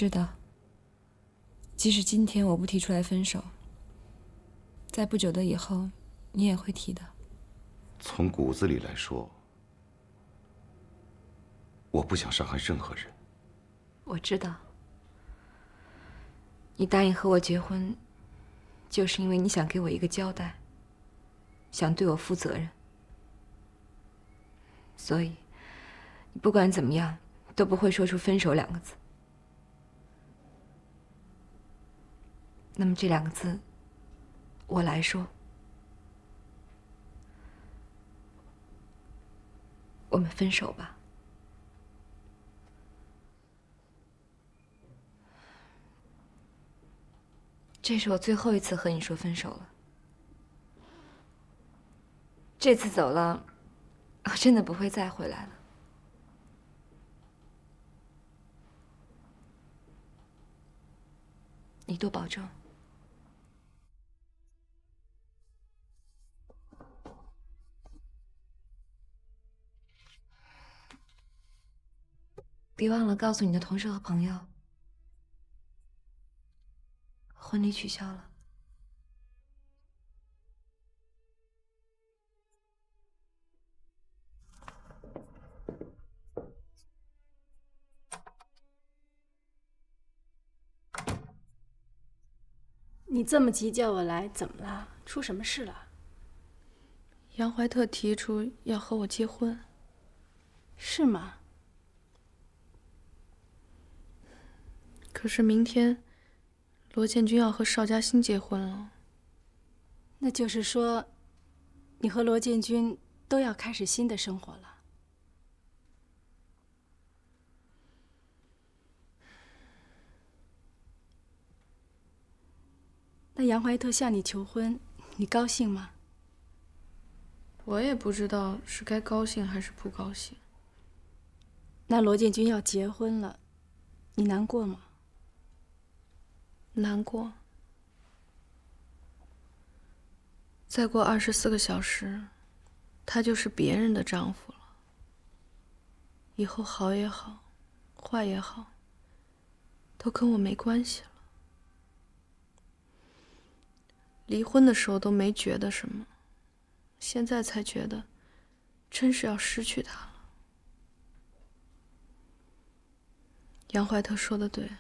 知道，即使今天我不提出来分手，在不久的以后，你也会提的。从骨子里来说，我不想伤害任何人。我知道，你答应和我结婚，就是因为你想给我一个交代，想对我负责任。所以，你不管怎么样，都不会说出分手2个字。那么这2个字，我来说，我们分手吧。这是我最后一次和你说分手了。这次走了，我真的不会再回来了。你多保重。别忘了告诉你的同事和朋友，婚礼取消了。你这么急叫我来，怎么了？出什么事了？杨怀特提出要和我结婚。是吗？可是明天，罗建军要和邵嘉欣结婚了。那就是说，你和罗建军都要开始新的生活了。那杨怀特向你求婚，你高兴吗？我也不知道是该高兴还是不高兴。那罗建军要结婚了，你难过吗？难过。再过24个小时，他就是别人的丈夫了。以后好也好，坏也好，都跟我没关系了。离婚的时候都没觉得什么，现在才觉得，真是要失去他了。杨怀特说的对，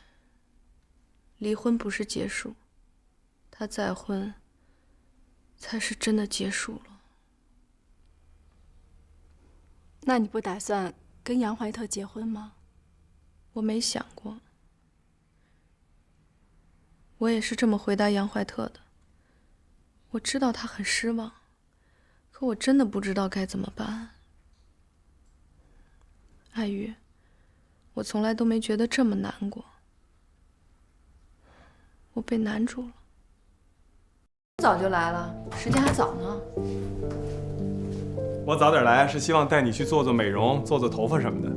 离婚不是结束，他再婚，才是真的结束了。那你不打算跟杨怀特结婚吗？我没想过。我也是这么回答杨怀特的。我知道他很失望，可我真的不知道该怎么办。爱玉，我从来都没觉得这么难过。我被难住了。早就来了，时间还早呢。我早点来是希望带你去做做美容、做做头发什么的。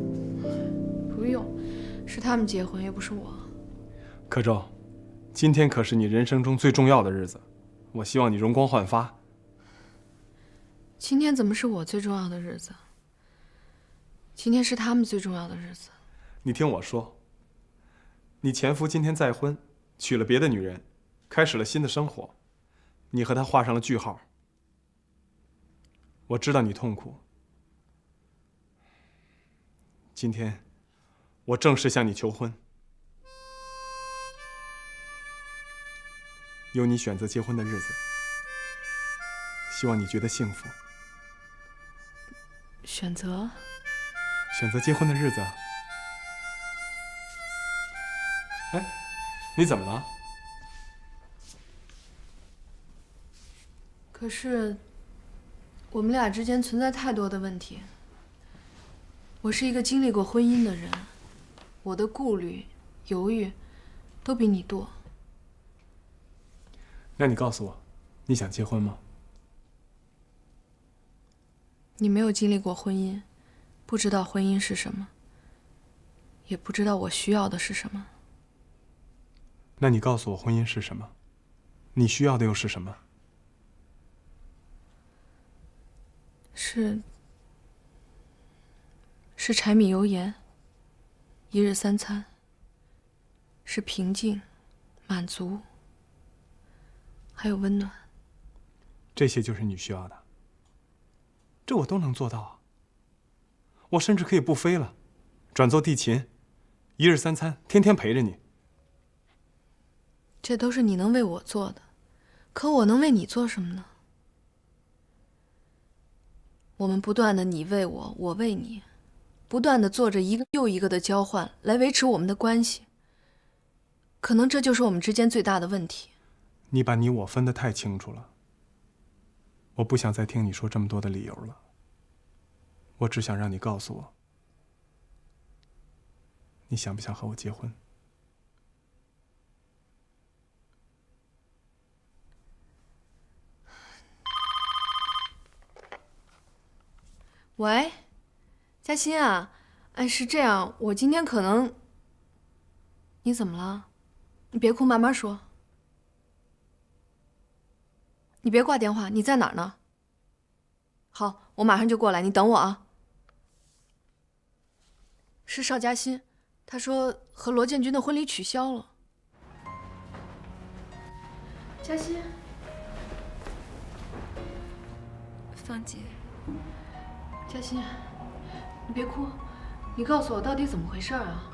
不用，是他们结婚，又不是我。柯周，今天可是你人生中最重要的日子，我希望你容光焕发。今天怎么是我最重要的日子？今天是他们最重要的日子。你听我说，你前夫今天再婚，娶了别的女人，开始了新的生活，你和他画上了句号。我知道你痛苦。今天，我正式向你求婚。由你选择结婚的日子，希望你觉得幸福。选择结婚的日子。哎，你怎么了？可是，我们俩之间存在太多的问题。我是一个经历过婚姻的人，我的顾虑、犹豫，都比你多。那你告诉我，你想结婚吗？你没有经历过婚姻，不知道婚姻是什么，也不知道我需要的是什么。那你告诉我，婚姻是什么？你需要的又是什么？是柴米油盐，1日3餐，是平静、满足，还有温暖。这些就是你需要的。这我都能做到啊。我甚至可以不飞了，转做地勤，1日3餐，天天陪着你。这都是你能为我做的，可我能为你做什么呢？我们不断的你为我，我为你，不断的做着一个又一个的交换，来维持我们的关系。可能这就是我们之间最大的问题。你把你我分得太清楚了。我不想再听你说这么多的理由了。我只想让你告诉我，你想不想和我结婚？喂，嘉欣啊，哎，是这样，我今天可能……你怎么了？你别哭，慢慢说。你别挂电话，你在哪儿呢？好，我马上就过来，你等我啊。是邵嘉欣，他说和罗建军的婚礼取消了。嘉欣，芳姐，嘉欣，你别哭，你告诉我到底怎么回事啊？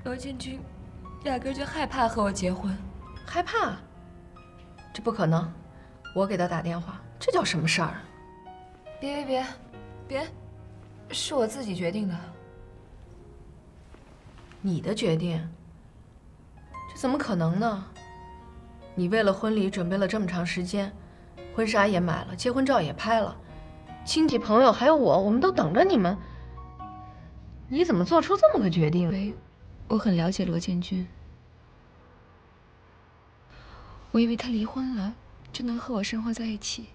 罗建军压根就害怕和我结婚。害怕？这不可能！我给他打电话，这叫什么事儿啊？别，是我自己决定的。你的决定？这怎么可能呢？你为了婚礼准备了这么长时间，婚纱也买了，结婚照也拍了，亲戚朋友还有我们都等着你们。你怎么做出这么个决定？我很了解罗建军，我以为他离婚了就能和我生活在一起，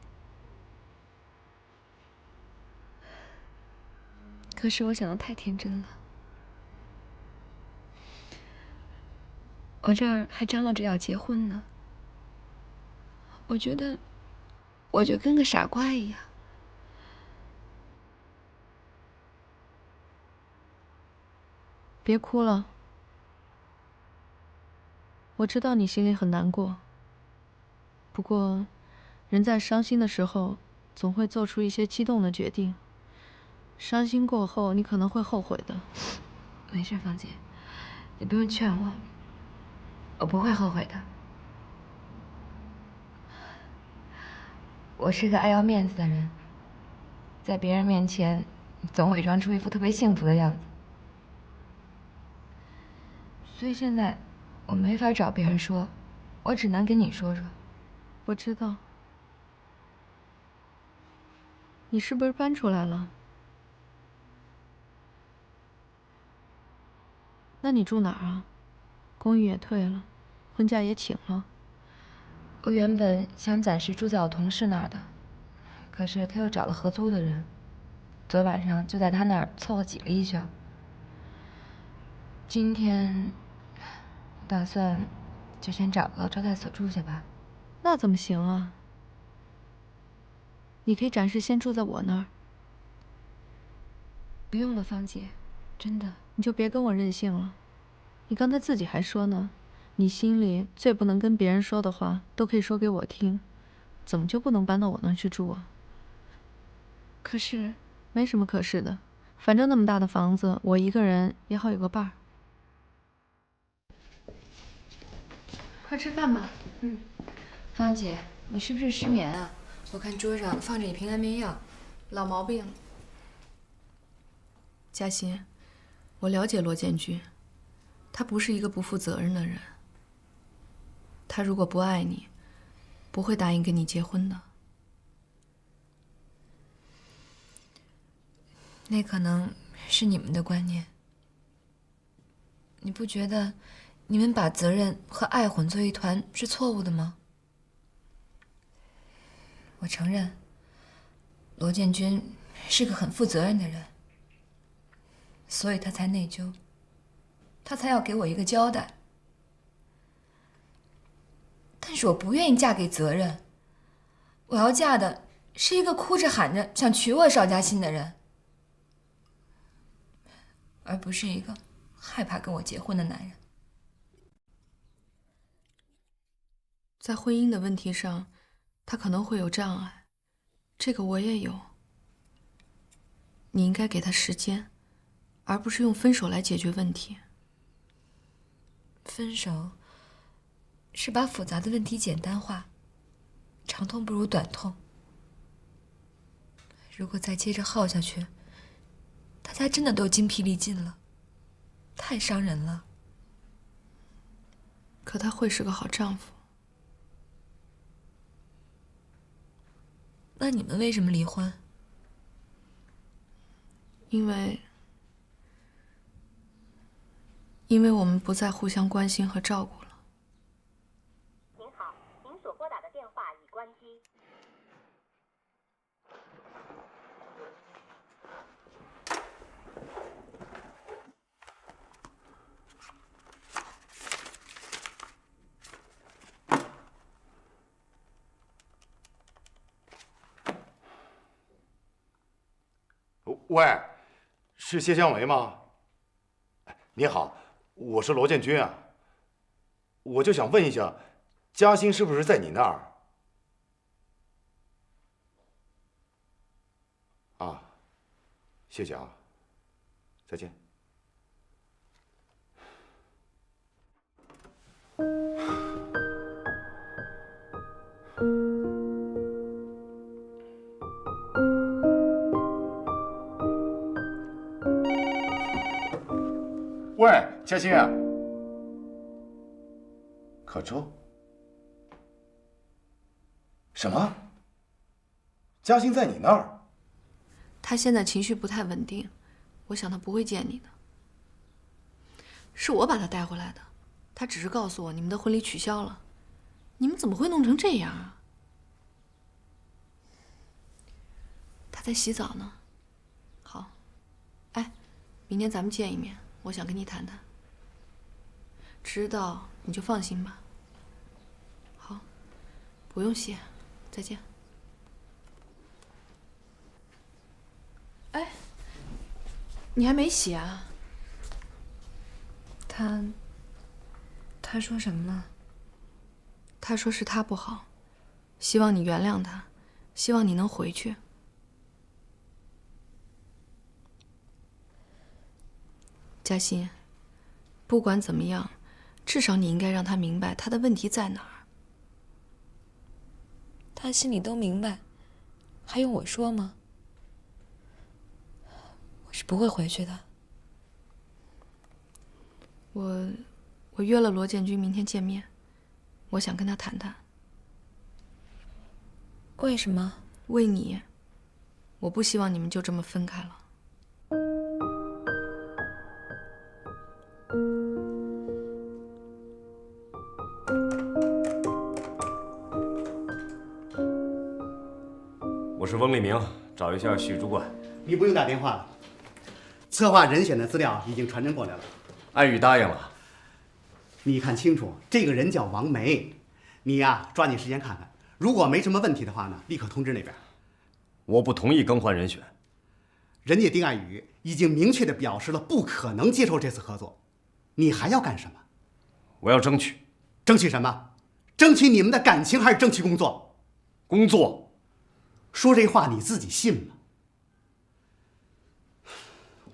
可是我想的太天真了。我这儿还张罗着要结婚呢，我觉得我就跟个傻瓜一样。别哭了，我知道你心里很难过。不过，人在伤心的时候，总会做出一些激动的决定。伤心过后，你可能会后悔的。没事，芳姐，你不用劝我，我不会后悔的。我是个爱要面子的人，在别人面前总伪装出一副特别幸福的样子，所以现在我没法找别人说，我只能跟你说说。我知道。你是不是搬出来了？那你住哪儿啊？公寓也退了，婚假也请了。我原本想暂时住在我同事那儿的，可是他又找了合租的人，昨晚上就在他那儿凑合挤了一宿。今天打算就先找个招待所住下吧。那怎么行啊？你可以暂时先住在我那儿。不用了，芳姐，真的。你就别跟我任性了。你刚才自己还说呢，你心里最不能跟别人说的话，都可以说给我听，怎么就不能搬到我那儿去住啊？可是，没什么可是的，反正那么大的房子，我一个人也好有个伴儿。快吃饭吧。芳姐，你是不是失眠啊？我看桌上放着你平安眠药。老毛病。嘉欣，我了解罗建军，他不是一个不负责任的人。他如果不爱你，不会答应跟你结婚的。那可能是你们的观念。你不觉得你们把责任和爱混作一团是错误的吗？我承认，罗建军是个很负责任的人，所以他才内疚，他才要给我一个交代。但是我不愿意嫁给责任，我要嫁的是一个哭着喊着想娶我邵嘉欣的人。而不是一个害怕跟我结婚的男人。在婚姻的问题上，他可能会有障碍，这个我也有。你应该给他时间，而不是用分手来解决问题。分手是把复杂的问题简单化，长痛不如短痛。如果再接着耗下去，大家真的都精疲力尽了，太伤人了。可他会是个好丈夫。那你们为什么离婚？因为我们不再互相关心和照顾了。您好，您所拨打的电话已关机。喂，是谢香梅吗？你好，我是罗建军啊。我就想问一下，嘉欣是不是在你那儿？啊，谢谢啊，再见。喂，嘉欣啊，可周？什么？嘉欣在你那儿？他现在情绪不太稳定，我想他不会见你的。是我把他带回来的，他只是告诉我你们的婚礼取消了。你们怎么会弄成这样啊？他在洗澡呢。好，哎，明天咱们见一面。我想跟你谈谈，知道你就放心吧。好，不用谢，再见。哎，你还没洗啊？他说什么了？他说是他不好，希望你原谅他，希望你能回去。嘉欣，不管怎么样，至少你应该让他明白他的问题在哪儿。他心里都明白，还用我说吗？我是不会回去的。我约了罗建军明天见面，我想跟他谈谈。为什么？为你，我不希望你们就这么分开了。我是翁立明，找一下许主管。你不用打电话了，策划人选的资料已经传真过来了。艾宇答应了。你看清楚，这个人叫王梅，你呀抓紧时间看看，如果没什么问题的话呢，立刻通知那边。我不同意更换人选。人家丁爱宇已经明确地表示了不可能接受这次合作，你还要干什么？我要争取。争取什么？争取你们的感情还是争取工作？工作。说这话你自己信吗？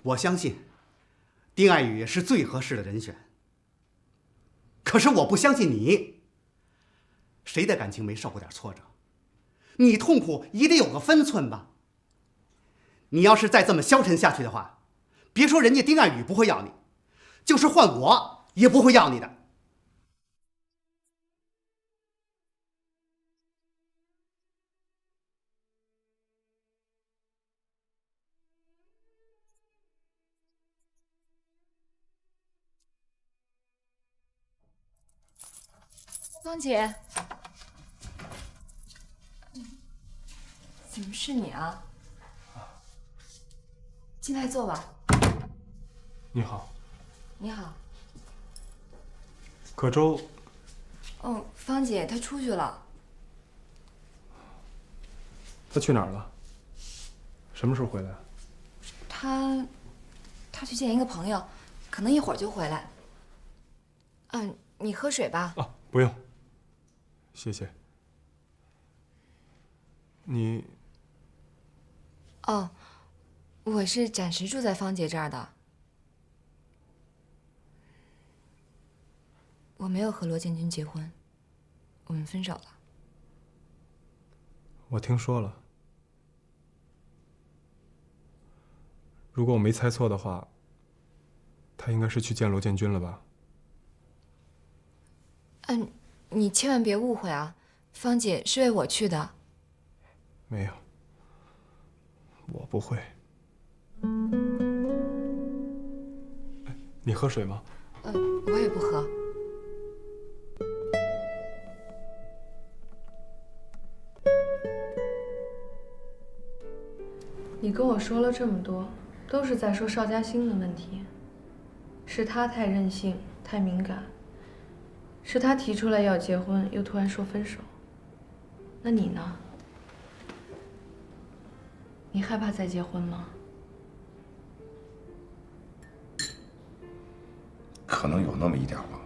我相信丁爱宇是最合适的人选，可是我不相信你。谁的感情没受过点挫折？你痛苦也得有个分寸吧。你要是再这么消沉下去的话，别说人家丁爱宇不会要你，就是换我也不会要你的。芳姐，怎么是你啊？进来坐吧。你好。你好。可周。哦，芳姐她出去了。她去哪儿了？什么时候回来？她他去见一个朋友，可能一会儿就回来。嗯，你喝水吧。哦，不用，谢谢。你……哦，我是暂时住在芳姐这儿的。我没有和罗建军结婚，我们分手了。我听说了。如果我没猜错的话，他应该是去见罗建军了吧？嗯，你千万别误会啊，芳姐是为我去的。没有，我不会。你喝水吗？我也不喝。你跟我说了这么多，都是在说邵嘉欣的问题。是他太任性，太敏感。是他提出来要结婚，又突然说分手。那你呢？你害怕再结婚吗？可能有那么一点吧。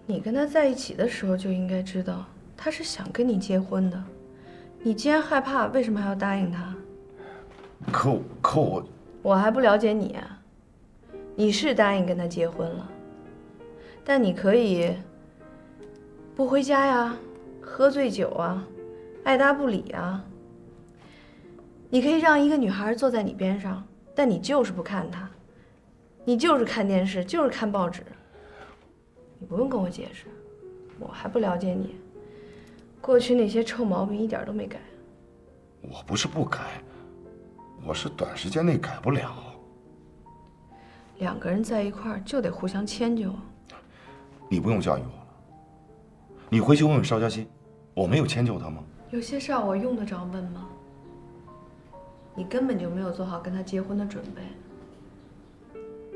你跟他在一起的时候就应该知道，他是想跟你结婚的。你既然害怕，为什么还要答应他？可我……我还不了解你啊。你是答应跟他结婚了，但你可以不回家呀，喝醉酒啊，爱答不理啊。你可以让一个女孩坐在你边上，但你就是不看她，你就是看电视，就是看报纸。你不用跟我解释，我还不了解你。过去那些臭毛病一点都没改。我不是不改，我是短时间内改不了。两个人在一块儿就得互相迁就。你不用教育我了，你回去问问邵嘉欣，我没有迁就他吗？有些事儿我用得着问吗？你根本就没有做好跟他结婚的准备。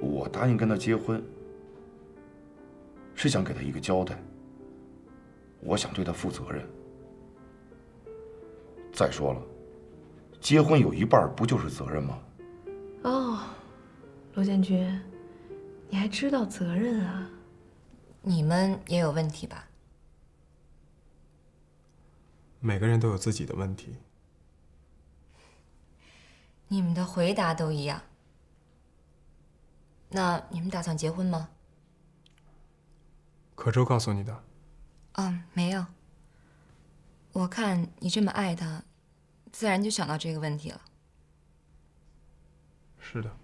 我答应跟他结婚，是想给他一个交代，我想对他负责任。再说了，结婚有一半不就是责任吗？哦，罗建军，你还知道责任啊？你们也有问题吧？每个人都有自己的问题。你们的回答都一样。那你们打算结婚吗？可周告诉你的？没有。我看你这么爱他，自然就想到这个问题了。是的，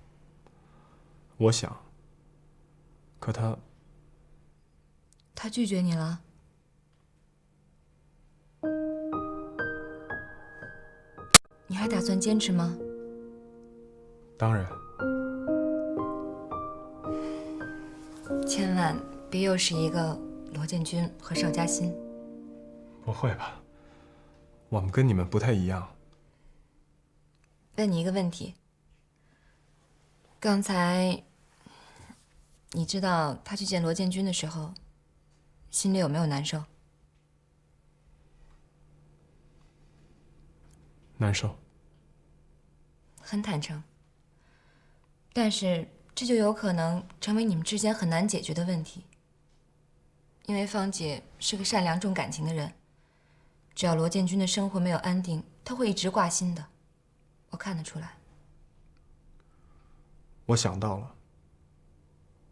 我想。可他拒绝你了？你还打算坚持吗？当然。千万别又是一个罗建军和邵嘉欣。不会吧？我们跟你们不太一样。问你一个问题，刚才你知道他去见罗建军的时候，心里有没有难受？难受。很坦诚。但是这就有可能成为你们之间很难解决的问题。因为芳姐是个善良重感情的人，只要罗建军的生活没有安定，她会一直挂心的，我看得出来。我想到了，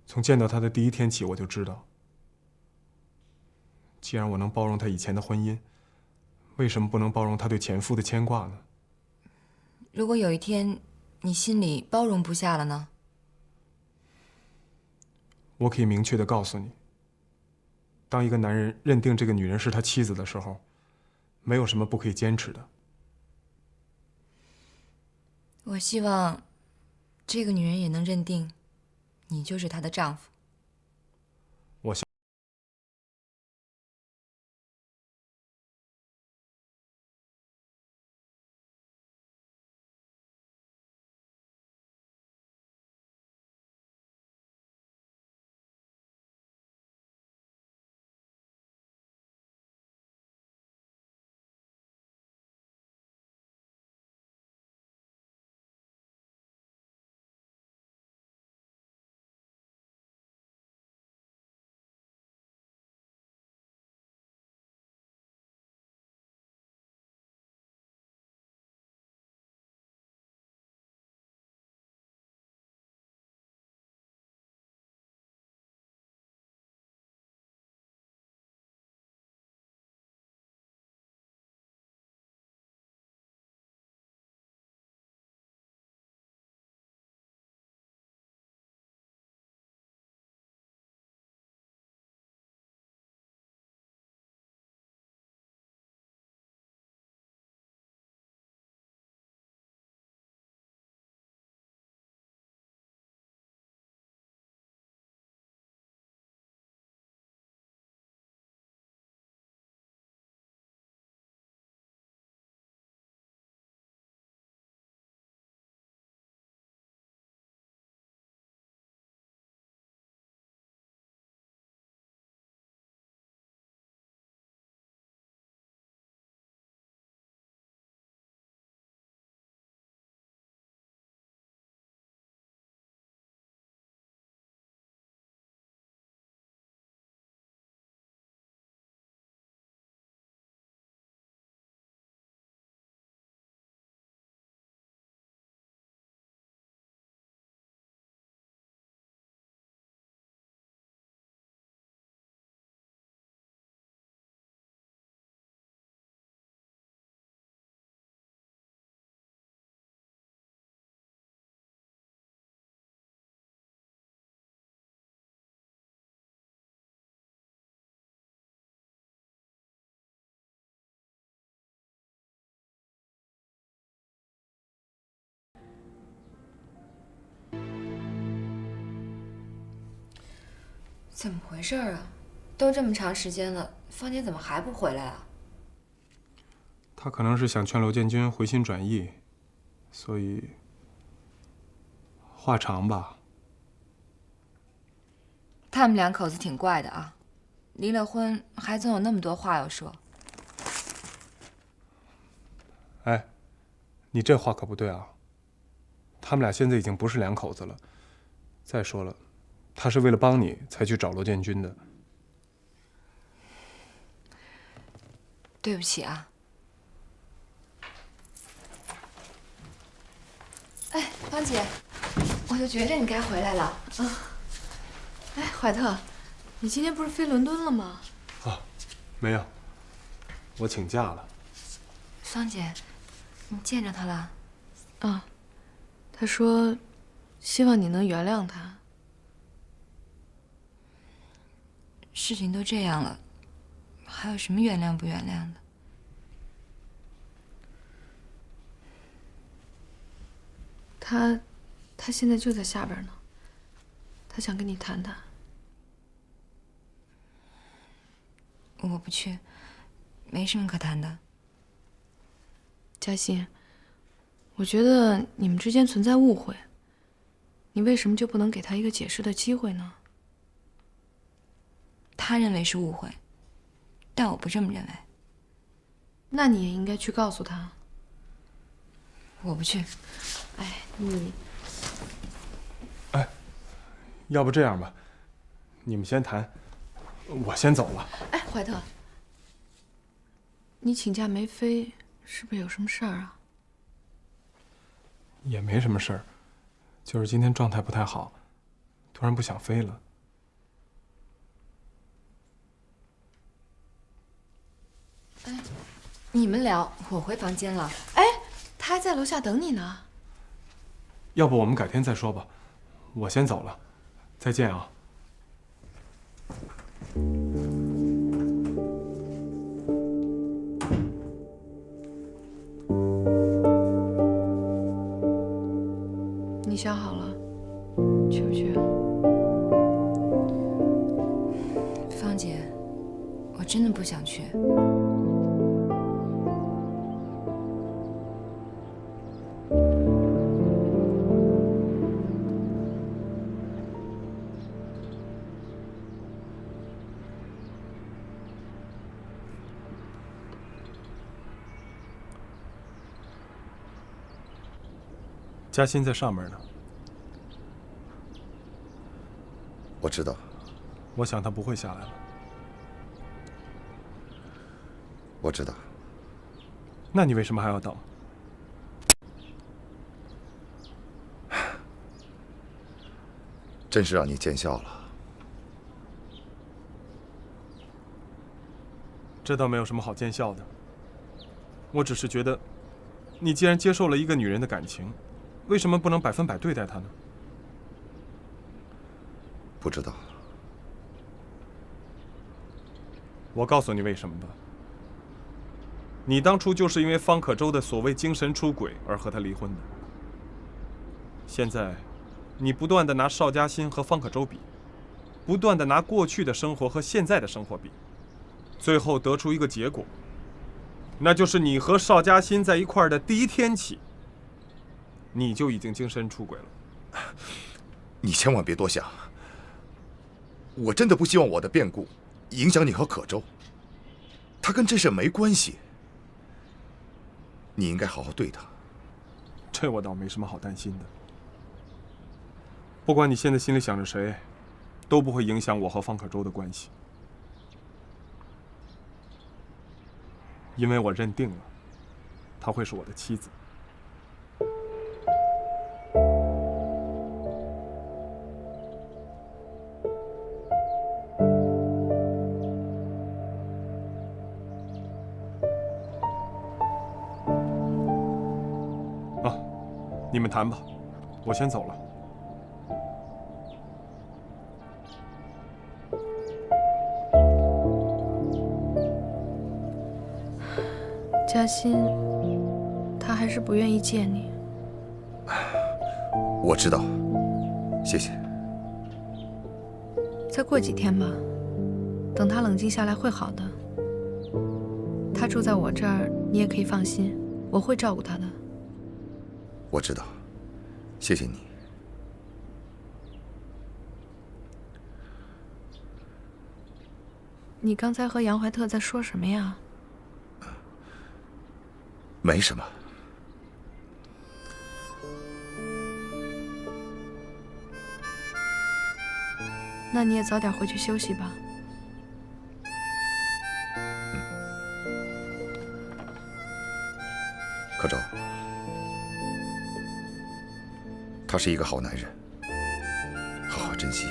从见到他的第一天起，我就知道，既然我能包容他以前的婚姻，为什么不能包容他对前夫的牵挂呢？如果有一天你心里包容不下了呢？我可以明确地告诉你，当一个男人认定这个女人是他妻子的时候，没有什么不可以坚持的。我希望这个女人也能认定你就是她的丈夫。怎么回事啊？都这么长时间了，芳姐怎么还不回来啊？他可能是想劝罗建军回心转意，所以话长吧。他们两口子挺怪的啊，离了婚还总有那么多话要说。哎，你这话可不对啊！他们俩现在已经不是两口子了。再说了，他是为了帮你才去找罗建军的。对不起啊。哎，芳姐，我就觉着你该回来了啊。哎，怀特，你今天不是飞伦敦了吗？啊，没有，我请假了。芳姐，你见着他了？啊，他说希望你能原谅他。事情都这样了，还有什么原谅不原谅的？他现在就在下边呢，他想跟你谈谈。我不去，没什么可谈的。嘉欣，我觉得你们之间存在误会，你为什么就不能给他一个解释的机会呢？他认为是误会，但我不这么认为。那你也应该去告诉他。我不去。哎，你，哎，要不这样吧，你们先谈，我先走了。哎，怀特，你请假没飞，是不是有什么事儿啊？也没什么事儿，就是今天状态不太好，突然不想飞了。哎，你们聊，我回房间了。哎，他还在楼下等你呢。要不我们改天再说吧，我先走了，再见啊。你想好了，去不去？芳姐，我真的不想去。嘉欣在上面呢，我知道。我想她不会下来了。我知道。那你为什么还要等？真是让你见笑了。这倒没有什么好见笑的。我只是觉得，你既然接受了一个女人的感情，为什么不能100%对待她呢？不知道。我告诉你为什么吧。你当初就是因为方可舟的所谓精神出轨而和他离婚的。现在，你不断地拿邵嘉欣和方可舟比，不断地拿过去的生活和现在的生活比，最后得出一个结果，那就是你和邵嘉欣在一块儿的第一天起，你就已经精神出轨了。你千万别多想。我真的不希望我的变故影响你和可舟，他跟这事没关系。你应该好好对他。这我倒没什么好担心的。不管你现在心里想着谁，都不会影响我和方可舟的关系，因为我认定了，她会是我的妻子。你们谈吧，我先走了。嘉欣，他还是不愿意见你。我知道，谢谢。再过几天吧，等他冷静下来会好的。他住在我这儿，你也可以放心，我会照顾他的。我知道，谢谢你。你刚才和杨怀特在说什么呀？没什么。那你也早点回去休息吧。柯周，他是一个好男人，好好珍惜。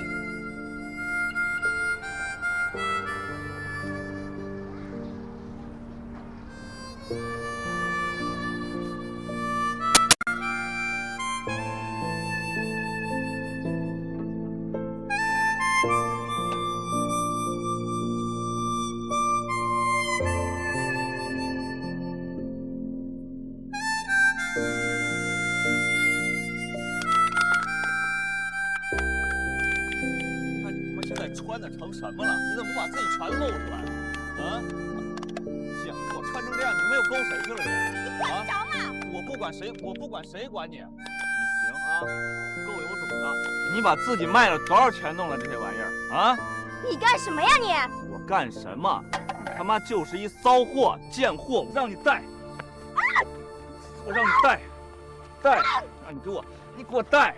穿的成什么了？你怎么不把自己全露出来？啊！讲我穿成这样，你他妈又勾谁去了你？你管得着吗？我不管谁管你。你行啊，够有种的！你把自己卖了多少钱弄了这些玩意儿啊？你干什么呀你？我干什么？你他妈就是一骚货、贱货！我让你带，我让你带，让你给我带。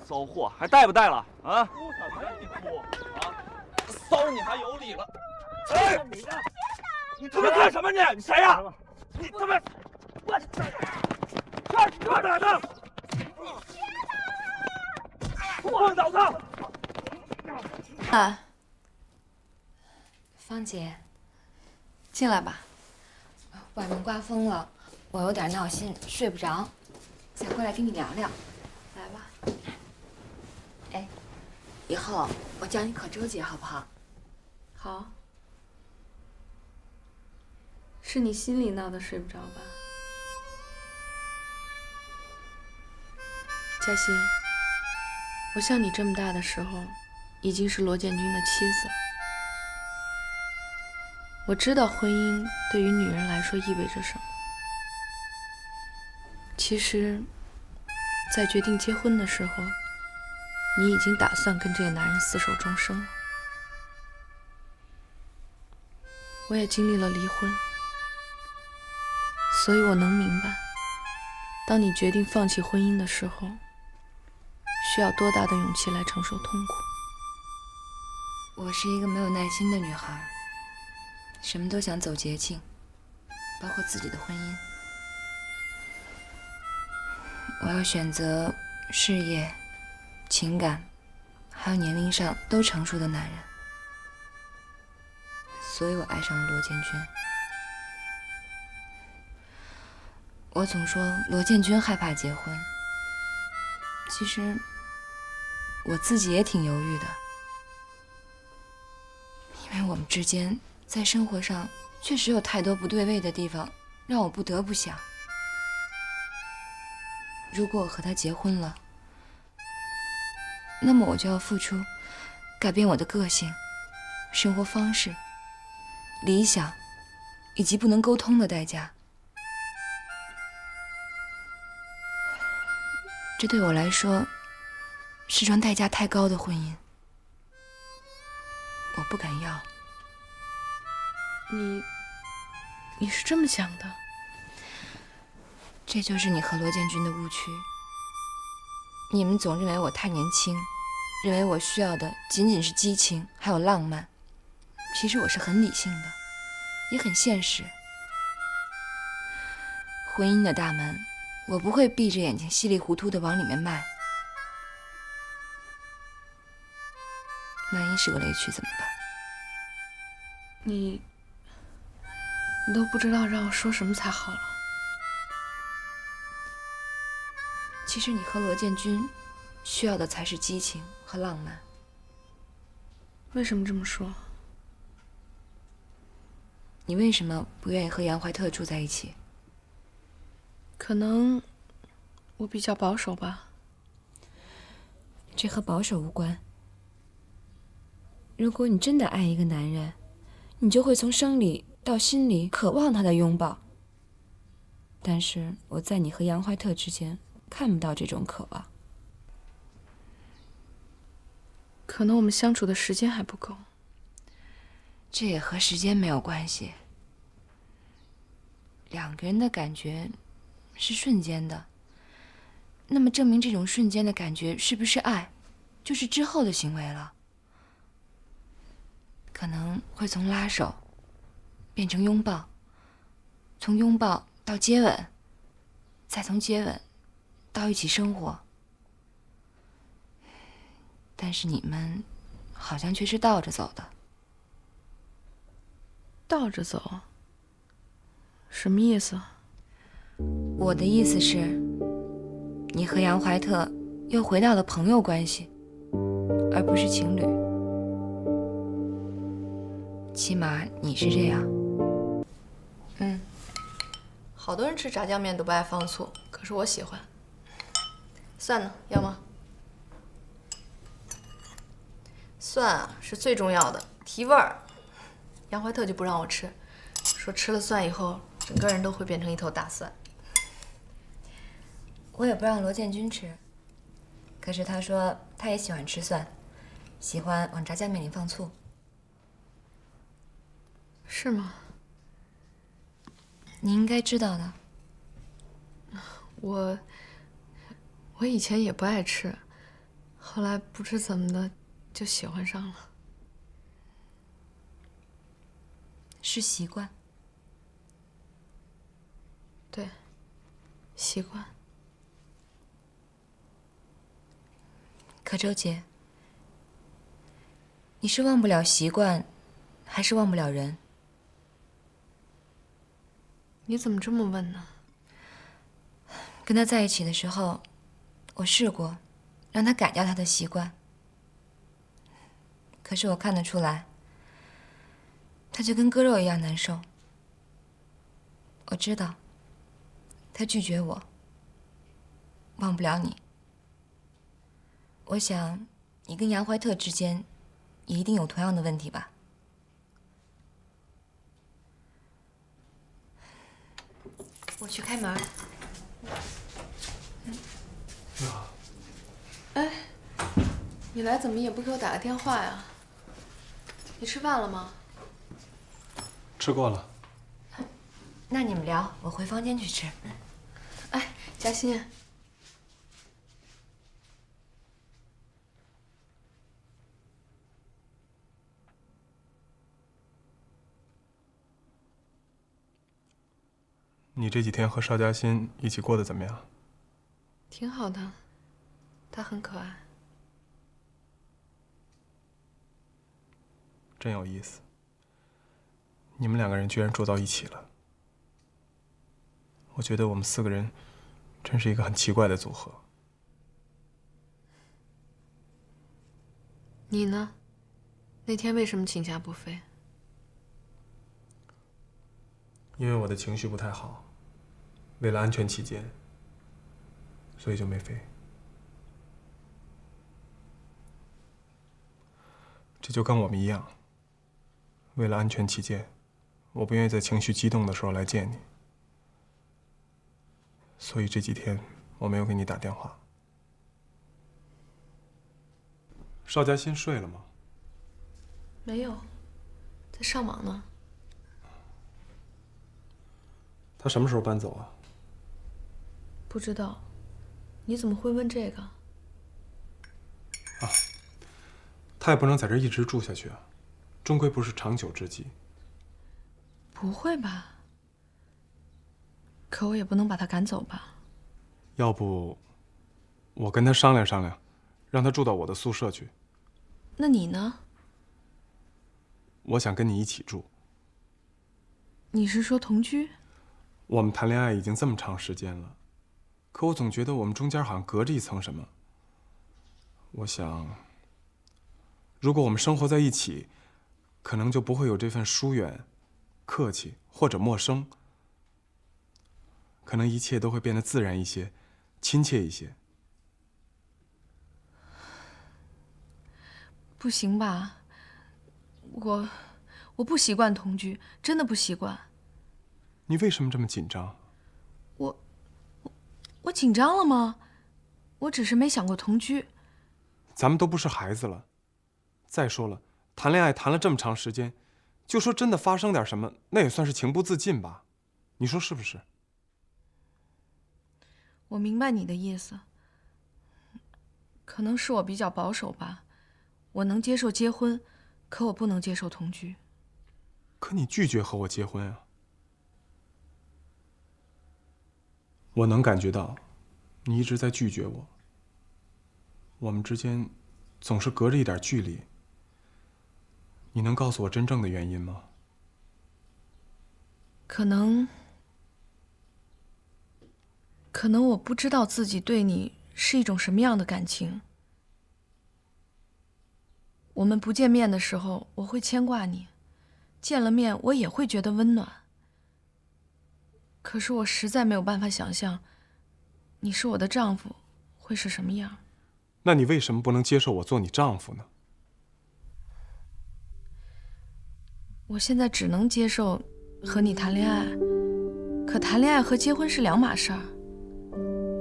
骚货还带不带了啊？哭什么呀你哭啊？骚你还有理了？哎，你他妈干什么你？你谁呀？你他妈，我干嘛呢？我脑子！啊，芳姐，进来吧。外面刮风了，我有点闹心，睡不着，想过来跟你聊聊。来吧。哎，以后我叫你可周姐好不好？好。是你心里闹得睡不着吧？嘉欣，我像你这么大的时候，已经是罗建军的妻子了。我知道婚姻对于女人来说意味着什么。其实，在决定结婚的时候，你已经打算跟这个男人厮守终生了。我也经历了离婚，所以我能明白，当你决定放弃婚姻的时候，需要多大的勇气来承受痛苦。我是一个没有耐心的女孩，什么都想走捷径，包括自己的婚姻。我要选择事业、情感，还有年龄上都成熟的男人，所以我爱上了罗建军。我总说罗建军害怕结婚，其实我自己也挺犹豫的，因为我们之间在生活上确实有太多不对位的地方，让我不得不想，如果我和他结婚了，那么我就要付出改变我的个性、生活方式、理想以及不能沟通的代价。这对我来说是桩代价太高的婚姻，我不敢要。你是这么想的？这就是你和罗建军的误区。你们总认为我太年轻，认为我需要的仅仅是激情还有浪漫。其实我是很理性的，也很现实。婚姻的大门，我不会闭着眼睛稀里糊涂地往里面迈。万一是个雷区怎么办？你都不知道让我说什么才好了。其实你和罗建军需要的才是激情和浪漫。为什么这么说？你为什么不愿意和杨怀特住在一起？可能我比较保守吧。这和保守无关。如果你真的爱一个男人，你就会从生理到心理渴望他的拥抱。但是我在你和杨怀特之间看不到这种渴望。可能我们相处的时间还不够。这也和时间没有关系。两个人的感觉是瞬间的，那么证明这种瞬间的感觉是不是爱，就是之后的行为了。可能会从拉手变成拥抱，从拥抱到接吻，再从接吻到一起生活。但是你们好像却是倒着走的。倒着走？什么意思？我的意思是，你和杨怀特又回到了朋友关系，而不是情侣。起码你是这样。好多人吃炸酱面都不爱放醋，可是我喜欢。蒜呢？要吗？蒜啊是最重要的，提味儿。杨怀特就不让我吃，说吃了蒜以后，整个人都会变成一头大蒜。我也不让罗建军吃，可是他说他也喜欢吃蒜，喜欢往炸酱面里放醋。是吗？你应该知道的。我以前也不爱吃，后来不知怎么的就喜欢上了。是习惯。对，习惯。可周姐，你是忘不了习惯，还是忘不了人？你怎么这么问呢？跟他在一起的时候，我试过让他改掉他的习惯，可是我看得出来，他就跟割肉一样难受。我知道，他拒绝我，忘不了你。我想，你跟杨怀特之间也一定有同样的问题吧？我去开门。你好。哎，你来怎么也不给我打个电话呀？你吃饭了吗？吃过了。那你们聊，我回房间去吃。哎，嘉欣。你这几天和邵嘉欣一起过得怎么样？挺好的，他很可爱。真有意思，你们两个人居然住到一起了。我觉得我们4个人真是一个很奇怪的组合。你呢？那天为什么请假不飞？因为我的情绪不太好，为了安全起见，所以就没飞。这就跟我们一样，为了安全起见，我不愿意在情绪激动的时候来见你，所以这几天我没有给你打电话。邵嘉欣睡了吗？没有，在上网呢。他什么时候搬走啊？不知道，你怎么会问这个？啊，他也不能在这一直住下去啊，终归不是长久之计。不会吧？可我也不能把他赶走吧？要不，我跟他商量商量，让他住到我的宿舍去。那你呢？我想跟你一起住。你是说同居？我们谈恋爱已经这么长时间了，可我总觉得我们中间好像隔着一层什么。我想，如果我们生活在一起，可能就不会有这份疏远、客气或者陌生，可能一切都会变得自然一些、亲切一些。不行吧？我不习惯同居，真的不习惯。你为什么这么紧张？我紧张了吗？我只是没想过同居。咱们都不是孩子了。再说了，谈恋爱谈了这么长时间，就说真的发生点什么，那也算是情不自禁吧？你说是不是？我明白你的意思，可能是我比较保守吧。我能接受结婚，可我不能接受同居。可你拒绝和我结婚啊！我能感觉到，你一直在拒绝我。我们之间总是隔着一点距离。你能告诉我真正的原因吗？可能我不知道自己对你是一种什么样的感情。我们不见面的时候，我会牵挂你；见了面，我也会觉得温暖。可是我实在没有办法想象，你是我的丈夫会是什么样。那你为什么不能接受我做你丈夫呢？我现在只能接受和你谈恋爱，可谈恋爱和结婚是两码事儿。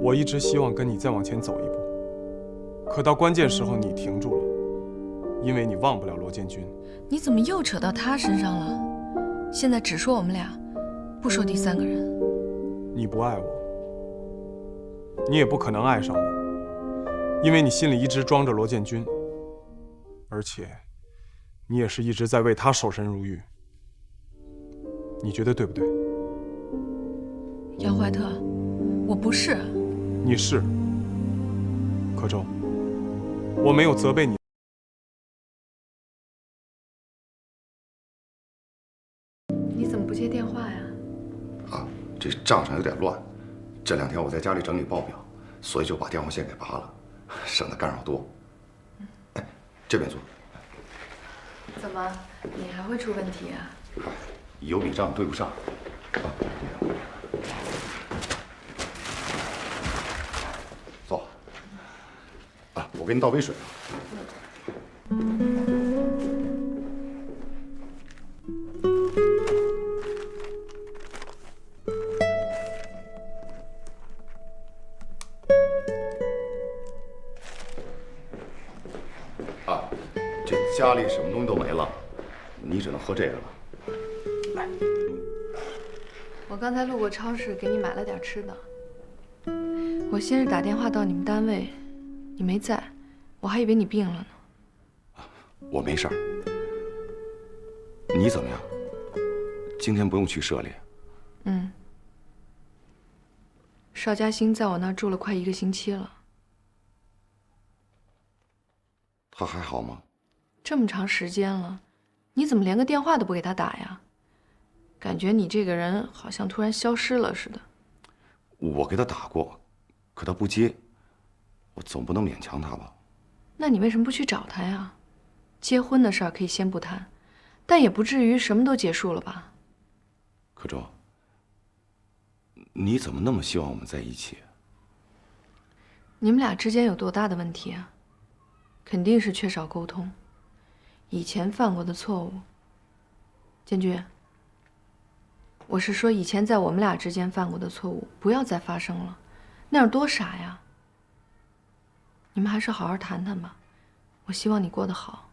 我一直希望跟你再往前走一步，可到关键时候你停住了，因为你忘不了罗建军。你怎么又扯到他身上了？现在只说我们俩，不说第三个人。你不爱我，你也不可能爱上我，因为你心里一直装着罗建军，而且你也是一直在为他守身如玉。你觉得对不对？姚怀特，我不是。你是。柯周，我没有责备你。你怎么不接电话呀？啊，这账上有点乱，这2天我在家里整理报表，所以就把电话线给拔了，省得干扰多。哎，这边坐。怎么，你还会出问题啊？有笔账对不上。啊，坐。啊，我给你倒杯水。啊，这家里什么东西都没了，你只能喝这个了。我刚才路过超市，给你买了点吃的。我先是打电话到你们单位，你没在，我还以为你病了呢。我没事儿。你怎么样？今天不用去社里？嗯。邵嘉欣在我那儿住了快1个星期了。他还好吗？这么长时间了，你怎么连个电话都不给他打呀？感觉你这个人好像突然消失了似的。我给他打过，可他不接，我总不能勉强他吧？那你为什么不去找他呀？结婚的事儿可以先不谈，但也不至于什么都结束了吧？柯周，你怎么那么希望我们在一起？你们俩之间有多大的问题啊？肯定是缺少沟通，以前犯过的错误。建军，我是说以前在我们俩之间犯过的错误，不要再发生了，那样多傻呀！你们还是好好谈谈吧，我希望你过得好。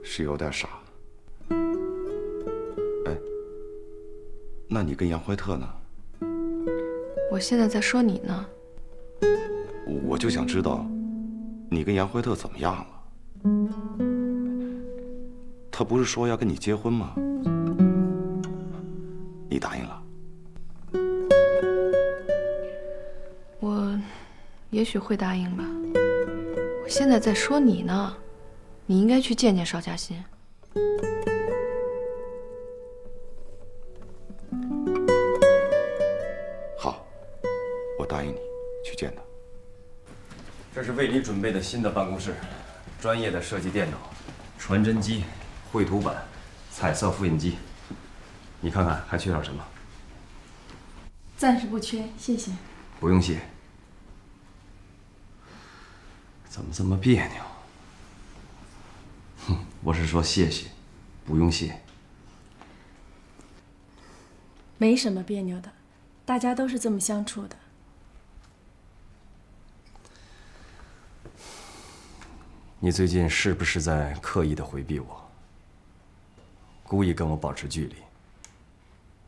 是有点傻。哎，那你跟杨怀特呢？我现在在说你呢。我就想知道，你跟杨怀特怎么样了？他不是说要跟你结婚吗？你答应了？我也许会答应吧。我现在在说你呢，你应该去见见邵嘉欣。好，我答应你去见他。这是为你准备的新的办公室，专业的设计电脑、传真机、绘图板、彩色复印机。你看看还缺少什么？暂时不缺，谢谢。不用谢。怎么这么别扭？哼，我是说谢谢，不用谢。没什么别扭的，大家都是这么相处的。你最近是不是在刻意的回避我，故意跟我保持距离，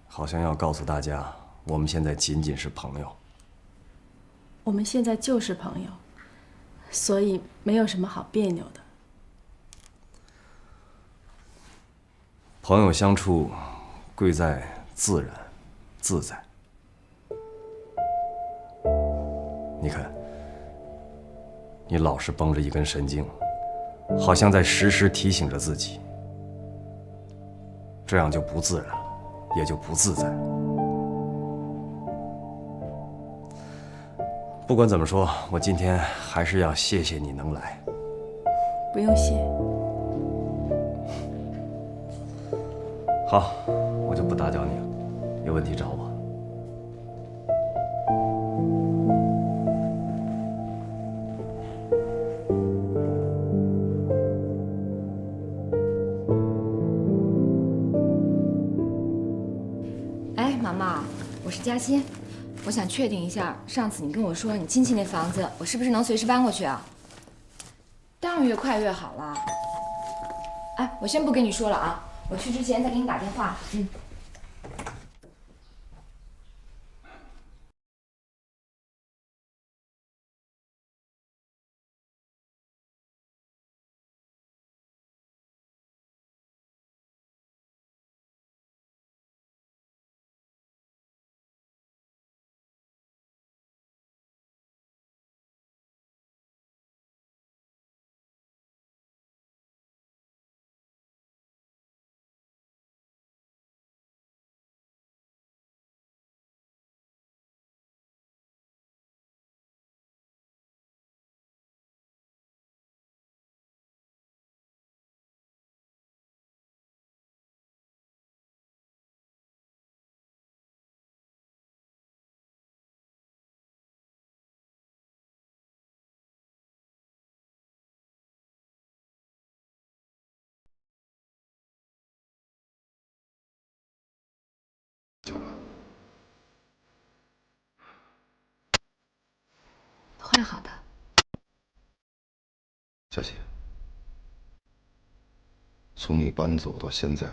好像要告诉大家我们现在仅仅是朋友？我们现在就是朋友，所以没有什么好别扭的。朋友相处，贵在自然、自在。你看，你老是绷着一根神经，好像在时时提醒着自己，这样就不自然了，也就不自在。不管怎么说，我今天还是要谢谢你能来。不用谢。好，我就不打搅你了，有问题找我。哎，毛毛，我是嘉欣，我想确定一下，上次你跟我说你亲戚那房子，我是不是能随时搬过去啊？当然越快越好了。哎，我先不跟你说了啊，我去之前再给你打电话。会好的。佳琪，从你搬走到现在，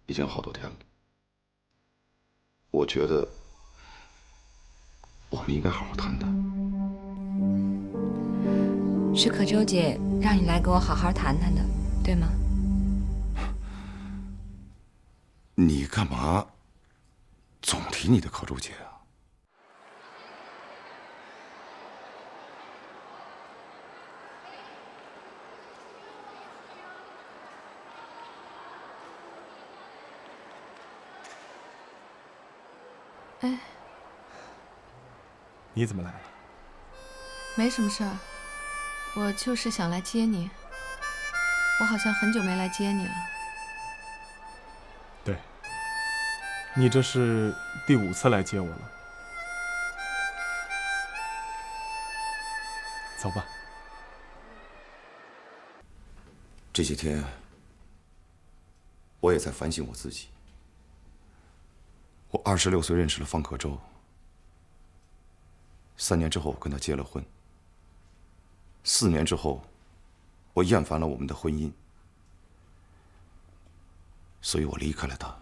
已经好多天了。我觉得我们应该好好谈谈。是可周姐让你来跟我好好谈谈的，对吗？你干嘛总提你的可周姐啊？哎，你怎么来了？没什么事儿，我就是想来接你。我好像很久没来接你了。对，你这是第5次来接我了。走吧。这些天，我也在反省我自己。我26岁认识了方可舟，3年之后我跟他结了婚。4年之后，我厌烦了我们的婚姻，所以我离开了他，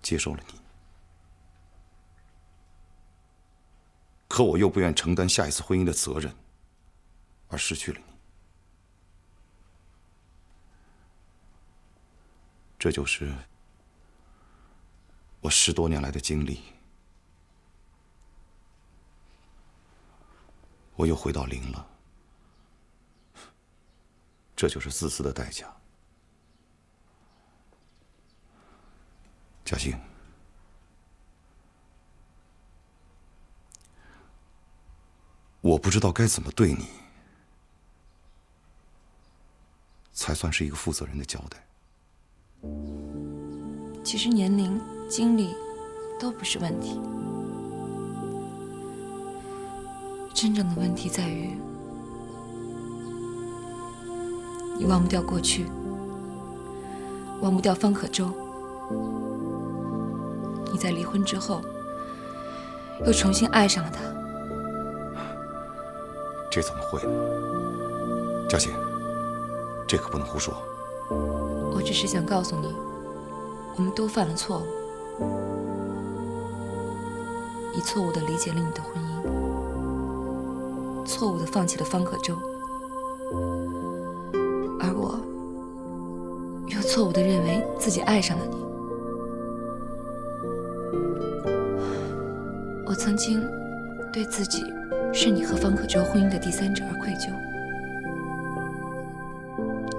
接受了你。可我又不愿承担下一次婚姻的责任，而失去了你。这就是我10多年来的经历。我又回到0了，这就是自私的代价。嘉欣，我不知道该怎么对你，才算是一个负责任的交代。其实年龄、经历都不是问题，真正的问题在于你忘不掉过去，忘不掉方可舟。你在离婚之后，又重新爱上了他。这怎么会呢？嘉欣，这可不能胡说。我只是想告诉你，我们都犯了错误。你错误地理解了你的婚姻，错误地放弃了方可舟，而我又错误地认为自己爱上了你。我曾经对自己是你和方可舟婚姻的第三者而愧疚，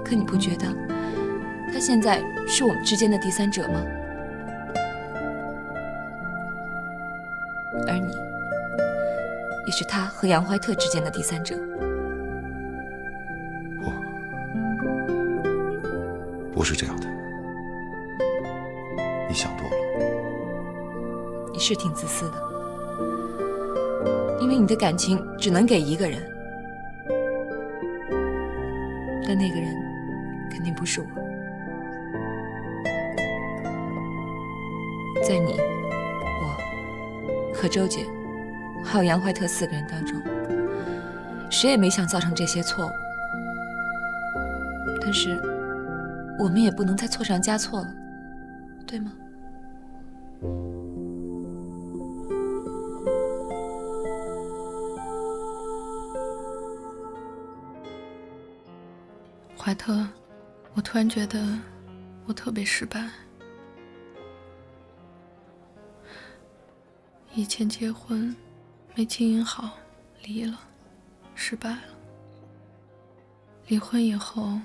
可你不觉得他现在是我们之间的第三者吗？而你也是他和杨怀特之间的第三者。不是这样的，你想多了。你是挺自私的，因为你的感情只能给一个人，但那个人肯定不是我。在你、我、可舟姐还有杨怀特4个人当中，谁也没想造成这些错误，但是我们也不能再错上加错了，对吗？怀特，我突然觉得我特别失败。以前结婚没经营好，离了，失败了。离婚以后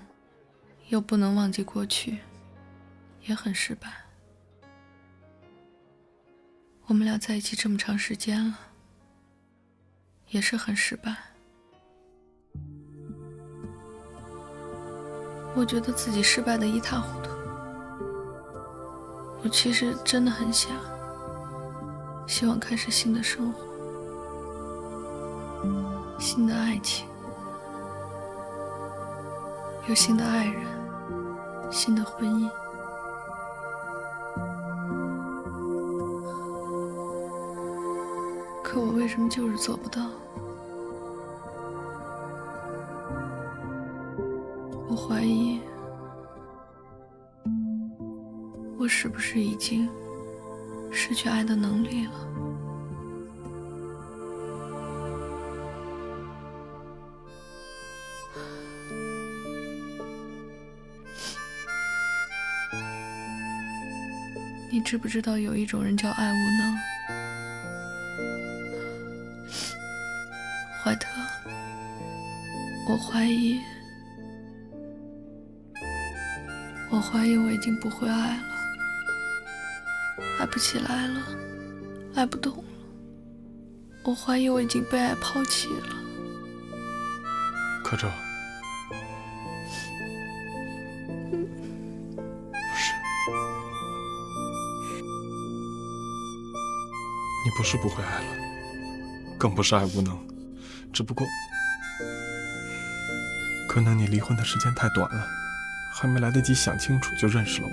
又不能忘记过去，也很失败。我们俩在一起这么长时间了，也是很失败。我觉得自己失败得一塌糊涂。我其实真的很想，希望开始新的生活，新的爱情，有新的爱人，新的婚姻。可我为什么就是做不到？我怀疑，我是不是已经失去爱的能力了？你知不知道有一种人叫爱无能？怀特，我怀疑我已经不会爱了，爱不起来了，爱不动了。我怀疑我已经被爱抛弃了。可舟，不是，你不是不会爱了，更不是爱无能，只不过可能你离婚的时间太短了，还没来得及想清楚就认识了我，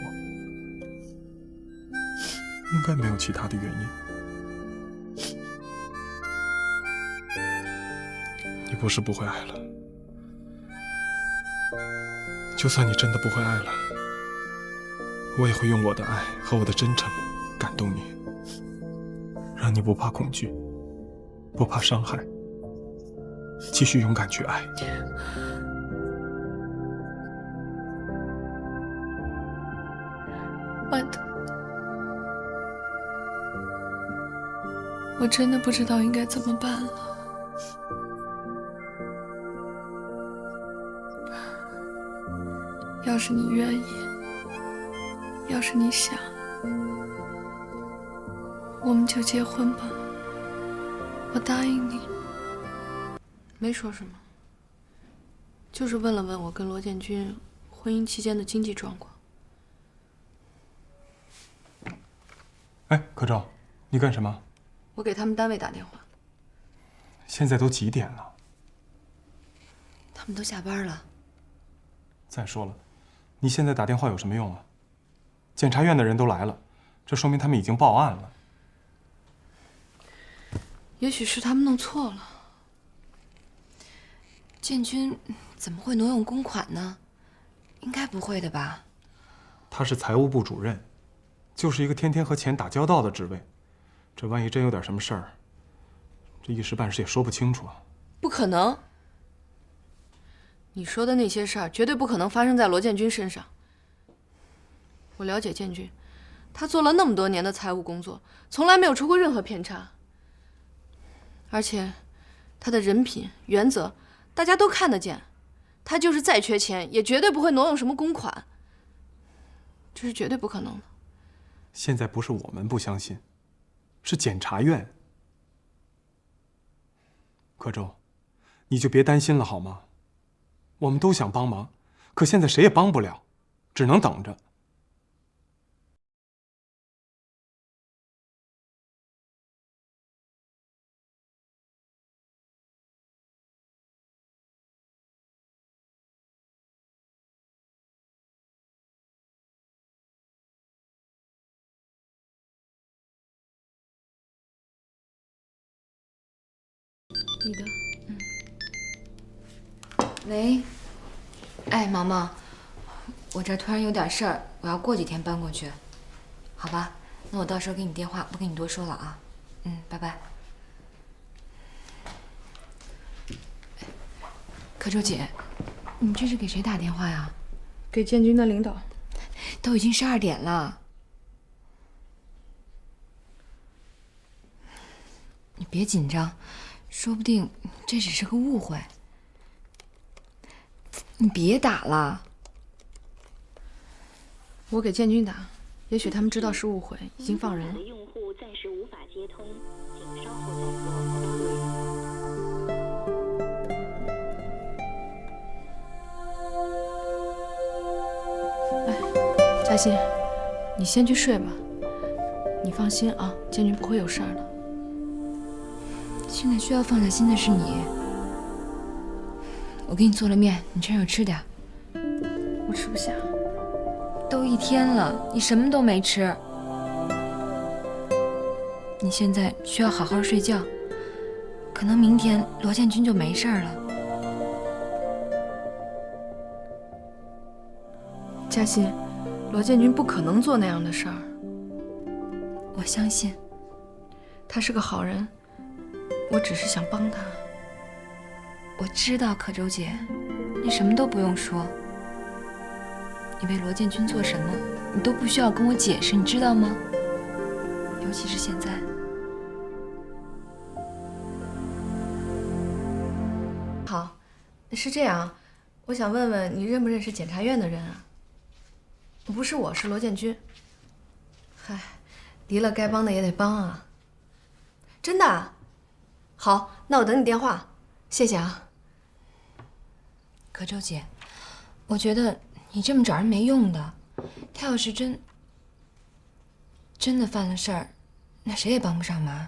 应该没有其他的原因。你不是不会爱了，就算你真的不会爱了，我也会用我的爱和我的真诚感动你，让你不怕恐惧，不怕伤害，继续勇敢去爱。怀特，我真的不知道应该怎么办了。要是你愿意，要是你想，我们就结婚吧。我答应你。没说什么，就是问了问我跟罗建军婚姻期间的经济状况。哎，可舟，你干什么？我给他们单位打电话。现在都几点了？他们都下班了。再说了，你现在打电话有什么用啊？检察院的人都来了，这说明他们已经报案了。也许是他们弄错了。建军怎么会挪用公款呢？应该不会的吧？他是财务部主任，就是一个天天和钱打交道的职位，这万一真有点什么事儿，这一时半时也说不清楚啊。不可能！你说的那些事儿绝对不可能发生在罗建军身上。我了解建军，他做了那么多年的财务工作，从来没有出过任何偏差。而且，他的人品、原则，大家都看得见。他就是再缺钱，也绝对不会挪用什么公款。这是绝对不可能的。现在不是我们不相信，是检察院。柯州，你就别担心了好吗？我们都想帮忙，可现在谁也帮不了，只能等着。你的，喂，哎，毛毛，我这突然有点事儿，我要过几天搬过去，好吧？那我到时候给你电话，不跟你多说了啊。拜拜。柯州姐，你这是给谁打电话呀？给建军的领导。都已经12点了。你别紧张，说不定这只是个误会。你别打了。我给建军打，也许他们知道是误会，已经放人了。用户暂时无法接通，请稍后再拨。嘉欣，你先去睡吧。你放心啊，建军不会有事儿的。现在需要放下心的是你。我给你做了面，你趁热吃点。我吃不下。都1天了，你什么都没吃。你现在需要好好睡觉，可能明天罗建军就没事了。嘉欣，罗建军不可能做那样的事儿。我相信，他是个好人，我只是想帮他。我知道，可周姐，你什么都不用说。你为罗建军做什么，你都不需要跟我解释，你知道吗？尤其是现在。好，是这样，我想问问你认不认识检察院的人啊？不是我，是罗建军。嗨，离了该帮的也得帮啊。真的啊？好，那我等你电话，谢谢啊。可周姐，我觉得你这么找人没用的。他要是真的犯了事儿，那谁也帮不上忙。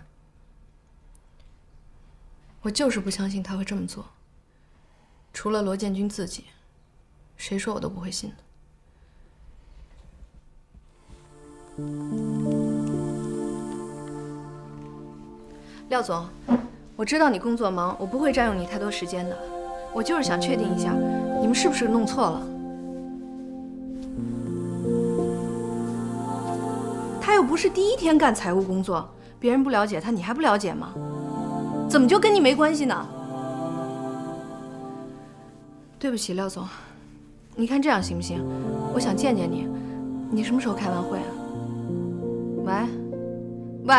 我就是不相信他会这么做。除了罗建军自己，谁说我都不会信的。廖总，我知道你工作忙，我不会占用你太多时间的。我就是想确定一下，你们是不是弄错了？他又不是第1天干财务工作，别人不了解他，你还不了解吗？怎么就跟你没关系呢？对不起，廖总，你看这样行不行？我想见见你，你什么时候开完会啊？喂，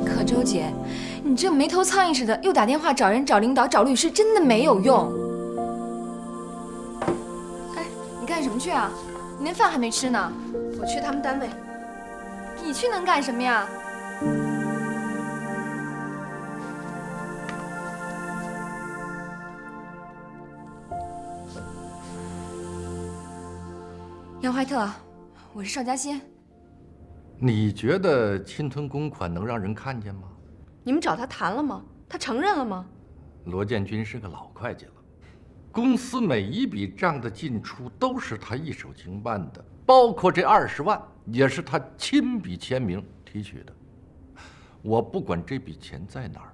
可周姐，你这没头苍蝇似的，又打电话找人、找领导、找律师，真的没有用。哎，你干什么去啊？你连饭还没吃呢。我去他们单位。你去能干什么呀？杨怀特，我是邵嘉欣。你觉得侵吞公款能让人看见吗？你们找他谈了吗？他承认了吗？罗建军是个老会计了，公司每一笔账的进出都是他一手经办的，包括这20万也是他亲笔签名提取的。我不管这笔钱在哪儿，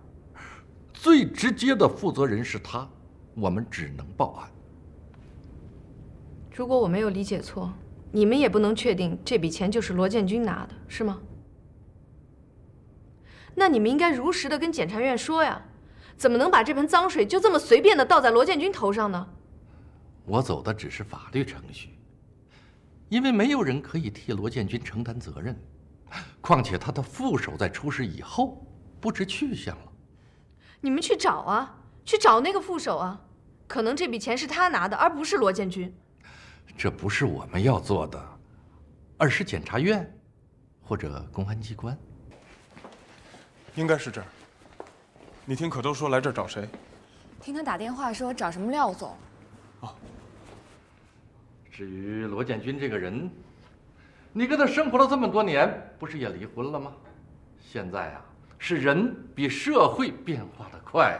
最直接的负责人是他，我们只能报案。如果我没有理解错，你们也不能确定这笔钱就是罗建军拿的，是吗？那你们应该如实的跟检察院说呀，怎么能把这盆脏水就这么随便的倒在罗建军头上呢？我走的只是法律程序，因为没有人可以替罗建军承担责任，况且他的副手在出事以后不知去向了。你们去找啊，去找那个副手啊，可能这笔钱是他拿的，而不是罗建军。这不是我们要做的，而是检察院或者公安机关。应该是这儿。你听可周说来这儿找谁？听他打电话说找什么廖总。至于罗建军这个人，你跟他生活了这么多年，不是也离婚了吗？现在啊，是人比社会变化的快，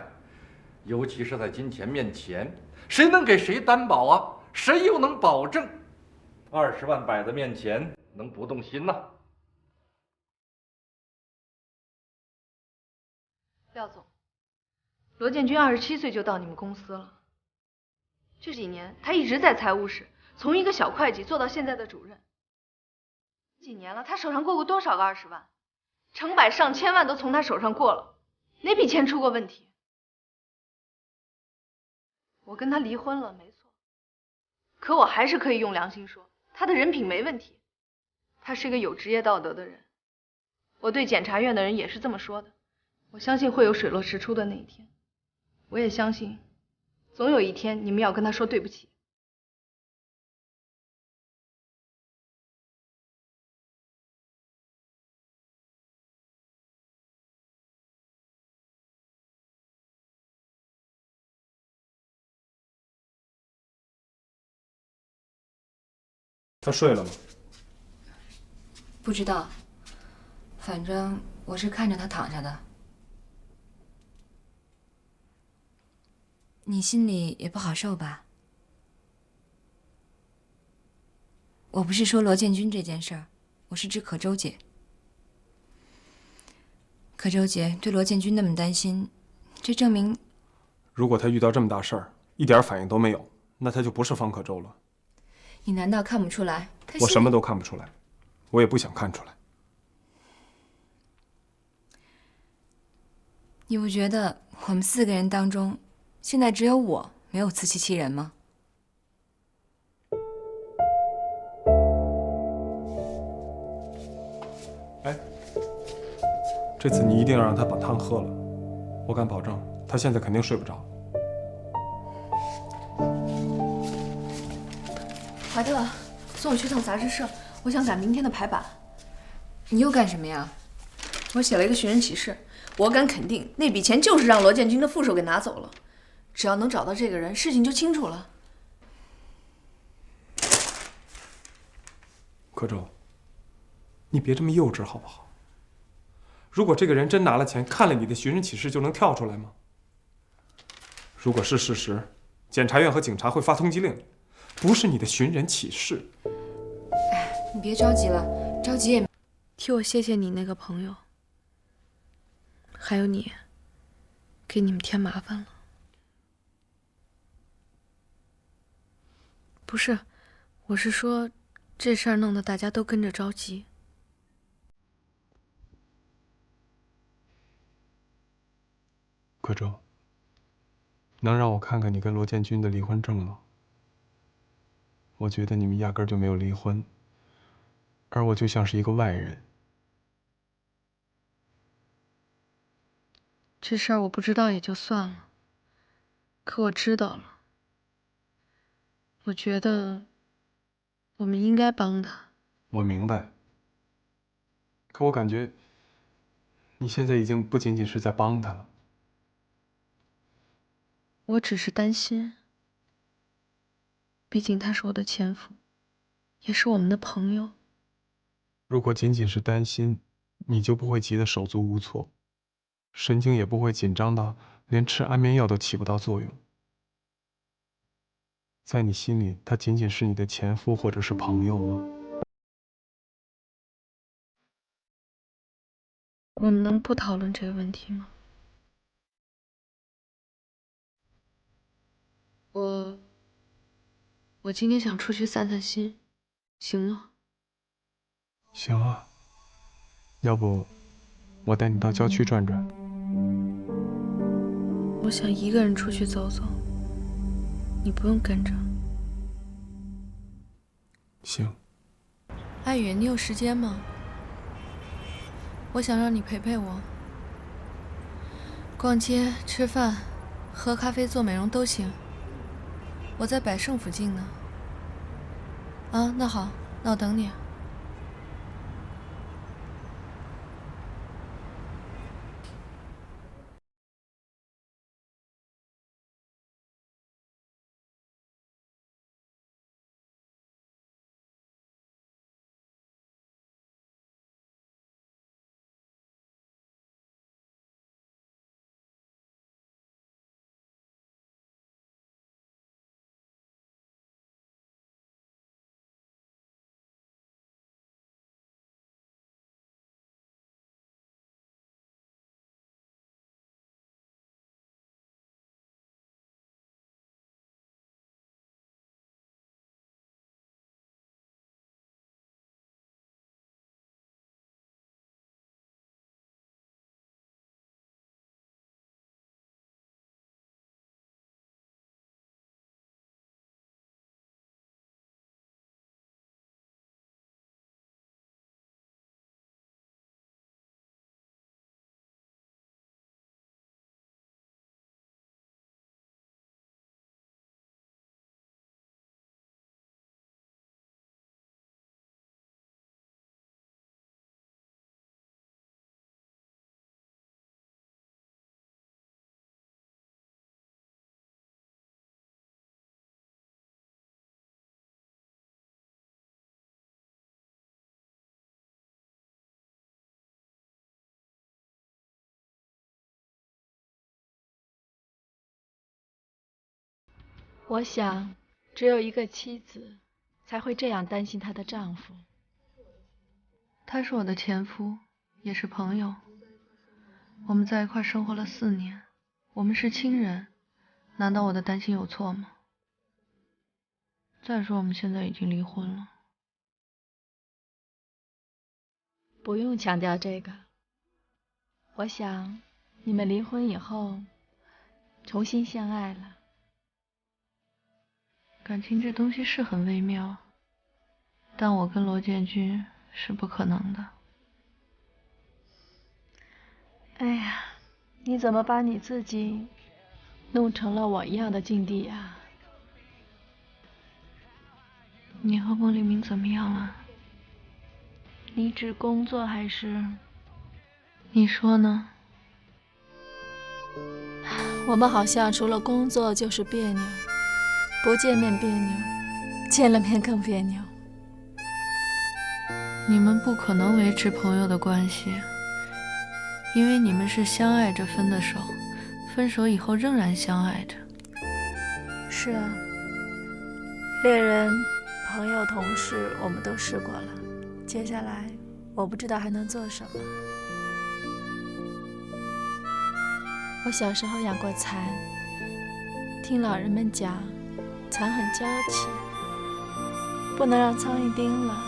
尤其是在金钱面前，谁能给谁担保啊？谁又能保证20万摆在面前能不动心呢？廖总，罗建军27岁就到你们公司了，这几年他一直在财务室，从一个小会计做到现在的主任。几年了，他手上过多少个20万？成百上千万都从他手上过了，哪笔钱出过问题？我跟他离婚了，没错，可我还是可以用良心说，他的人品没问题，他是个有职业道德的人。我对检察院的人也是这么说的。我相信会有水落石出的那一天，我也相信，总有一天你们要跟他说对不起。他睡了吗？不知道，反正我是看着他躺下的。你心里也不好受吧？我不是说罗建军这件事儿，我是指可周姐。可周姐对罗建军那么担心，这证明……如果他遇到这么大事儿，一点反应都没有，那他就不是方可周了。你难道看不出来？我什么都看不出来，我也不想看出来。你不觉得我们4个人当中，现在只有我没有自欺欺人吗？哎，这次你一定要让他把汤喝了，我敢保证，他现在肯定睡不着。怀特，送我去趟杂志社，我想赶明天的排版。你又干什么呀？我写了一个寻人启事，我敢肯定那笔钱就是让罗建军的副手给拿走了。只要能找到这个人，事情就清楚了。可周，你别这么幼稚好不好？如果这个人真拿了钱，看了你的寻人启事就能跳出来吗？如果是事实，检察院和警察会发通缉令，不是你的寻人启事。哎，你别着急了，着急也……替我谢谢你那个朋友，还有你，给你们添麻烦了。不是，我是说，这事儿弄得大家都跟着着急。可周，能让我看看你跟罗建军的离婚证吗？我觉得你们压根儿就没有离婚，而我就像是一个外人。这事儿我不知道也就算了，可我知道了。我觉得我们应该帮他。我明白，可我感觉你现在已经不仅仅是在帮他了。我只是担心，毕竟他是我的前夫，也是我们的朋友。如果仅仅是担心，你就不会急得手足无措，神经也不会紧张到连吃安眠药都起不到作用。在你心里，他仅仅是你的前夫或者是朋友吗？我们能不讨论这个问题吗？我今天想出去散散心，行吗？行啊，要不我带你到郊区转转。我想一个人出去走走，你不用跟着。行。艾雨，你有时间吗？我想让你陪陪我，逛街、吃饭、喝咖啡、做美容都行。我在百盛附近呢。啊，那好，那我等你。我想，只有一个妻子才会这样担心她的丈夫。他是我的前夫，也是朋友。我们在一块生活了4年，我们是亲人，难道我的担心有错吗？再说我们现在已经离婚了。不用强调这个。我想，你们离婚以后，重新相爱了。感情这东西是很微妙，但我跟罗建军是不可能的。哎呀，你怎么把你自己弄成了我一样的境地呀？你和孟丽明怎么样了？你指工作还是？你说呢？我们好像除了工作就是别扭，不见面别扭，见了面更别扭。你们不可能维持朋友的关系，因为你们是相爱着分的手，分手以后仍然相爱着。是啊，恋人、朋友、同事，我们都试过了。接下来，我不知道还能做什么。我小时候养过蚕，听老人们讲，蚕很娇气，不能让苍蝇叮了，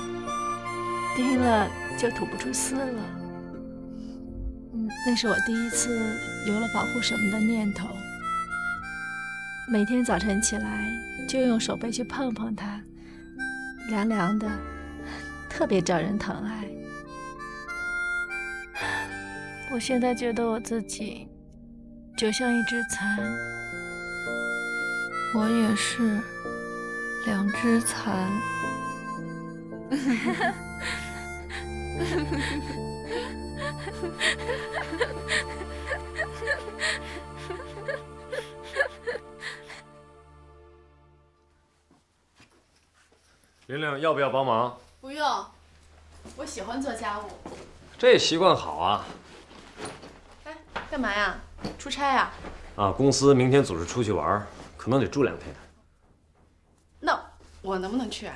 叮了就吐不出丝了。那是我第一次有了保护什么的念头。每天早晨起来就用手背去碰碰它，凉凉的，特别招人疼爱。我现在觉得我自己就像一只蚕。我也是2只蚕。玲玲要不要帮忙？不用，我喜欢做家务。这习惯好啊。哎，干嘛呀？出差啊？啊，公司明天组织出去玩，可能得住2天。我能不能去啊？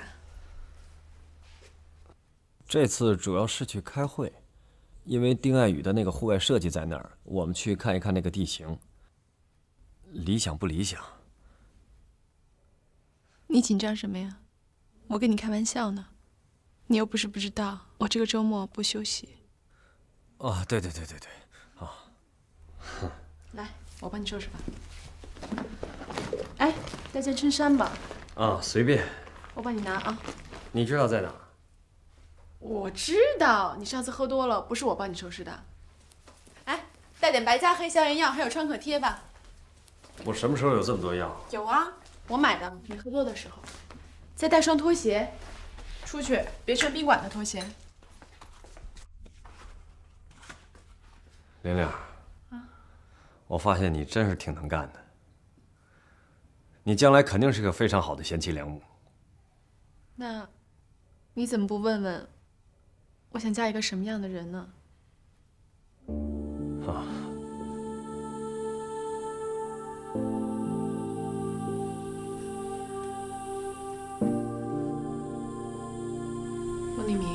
这次主要是去开会，因为丁爱宇的那个户外设计在那儿，我们去看一看那个地形。理想不理想？你紧张什么呀？我跟你开玩笑呢。你又不是不知道，我这个周末不休息。哦，对，啊。来，我帮你收拾吧。哎，带件衬衫吧。啊，随便。我帮你拿啊。你知道在哪儿？我知道，你上次喝多了，不是我帮你收拾的。哎，带点白加黑消炎药，还有创可贴吧。我什么时候有这么多药？有啊，我买的。你喝多的时候。再带双拖鞋，出去别穿宾馆的拖鞋。玲玲，我发现你真是挺能干的。你将来肯定是个非常好的贤妻良母。那，你怎么不问问，我想嫁一个什么样的人呢？啊。孟立明，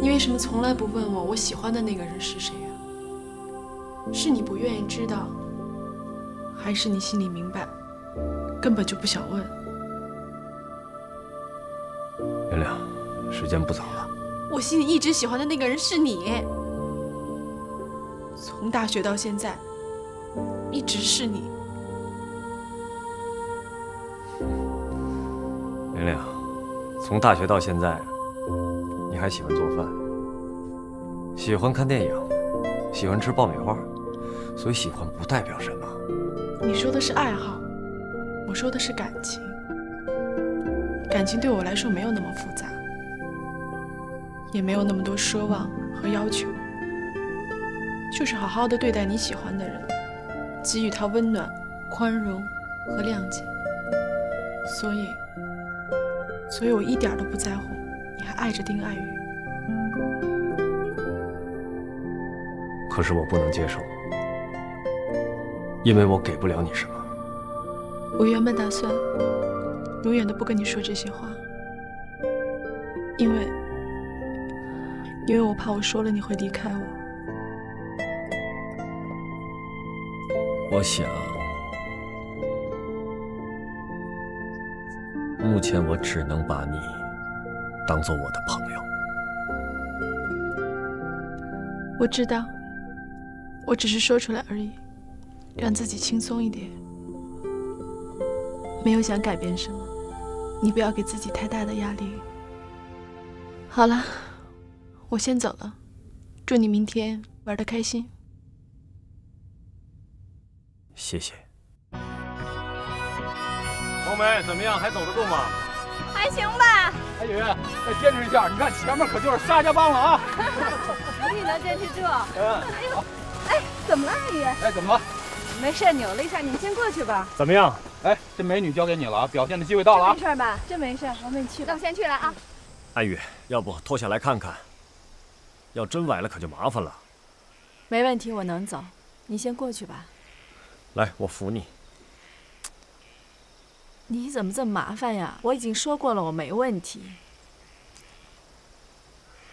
你为什么从来不问我喜欢的那个人是谁呀？是你不愿意知道，还是你心里明白，根本就不想问？玲玲，时间不早了。我心里一直喜欢的那个人是你，从大学到现在，一直是你。玲玲，从大学到现在，你还喜欢做饭，喜欢看电影，喜欢吃爆米花，所以喜欢不代表什么。你说的是爱好，我说的是感情。感情对我来说没有那么复杂，也没有那么多奢望和要求，就是好好的对待你喜欢的人，给予他温暖、宽容和谅解。所以我一点都不在乎你还爱着丁爱宇。可是我不能接受，因为我给不了你什么。我原本打算永远都不跟你说这些话，因为我怕我说了你会离开我。我想，目前我只能把你当做我的朋友。我知道，我只是说出来而已，让自己轻松一点，没有想改变什么。你不要给自己太大的压力。好了，我先走了，祝你明天玩得开心。谢谢。红梅怎么样？还走得动吗？还行吧。爱宇，再坚持一下，你看前面可就是沙家浜了啊！一定能坚持住。哎呦，哎，怎么了，爱宇？哎，怎么了？没事，扭了一下，你先过去吧。怎么样？哎，这美女交给你了，表现的机会到了啊！没事吧？真没事，我们去吧。那我先去了啊。安宇，要不脱下来看看？要真崴了可就麻烦了。没问题，我能走。你先过去吧。来，我扶你。你怎么这么麻烦呀？我已经说过了，我没问题。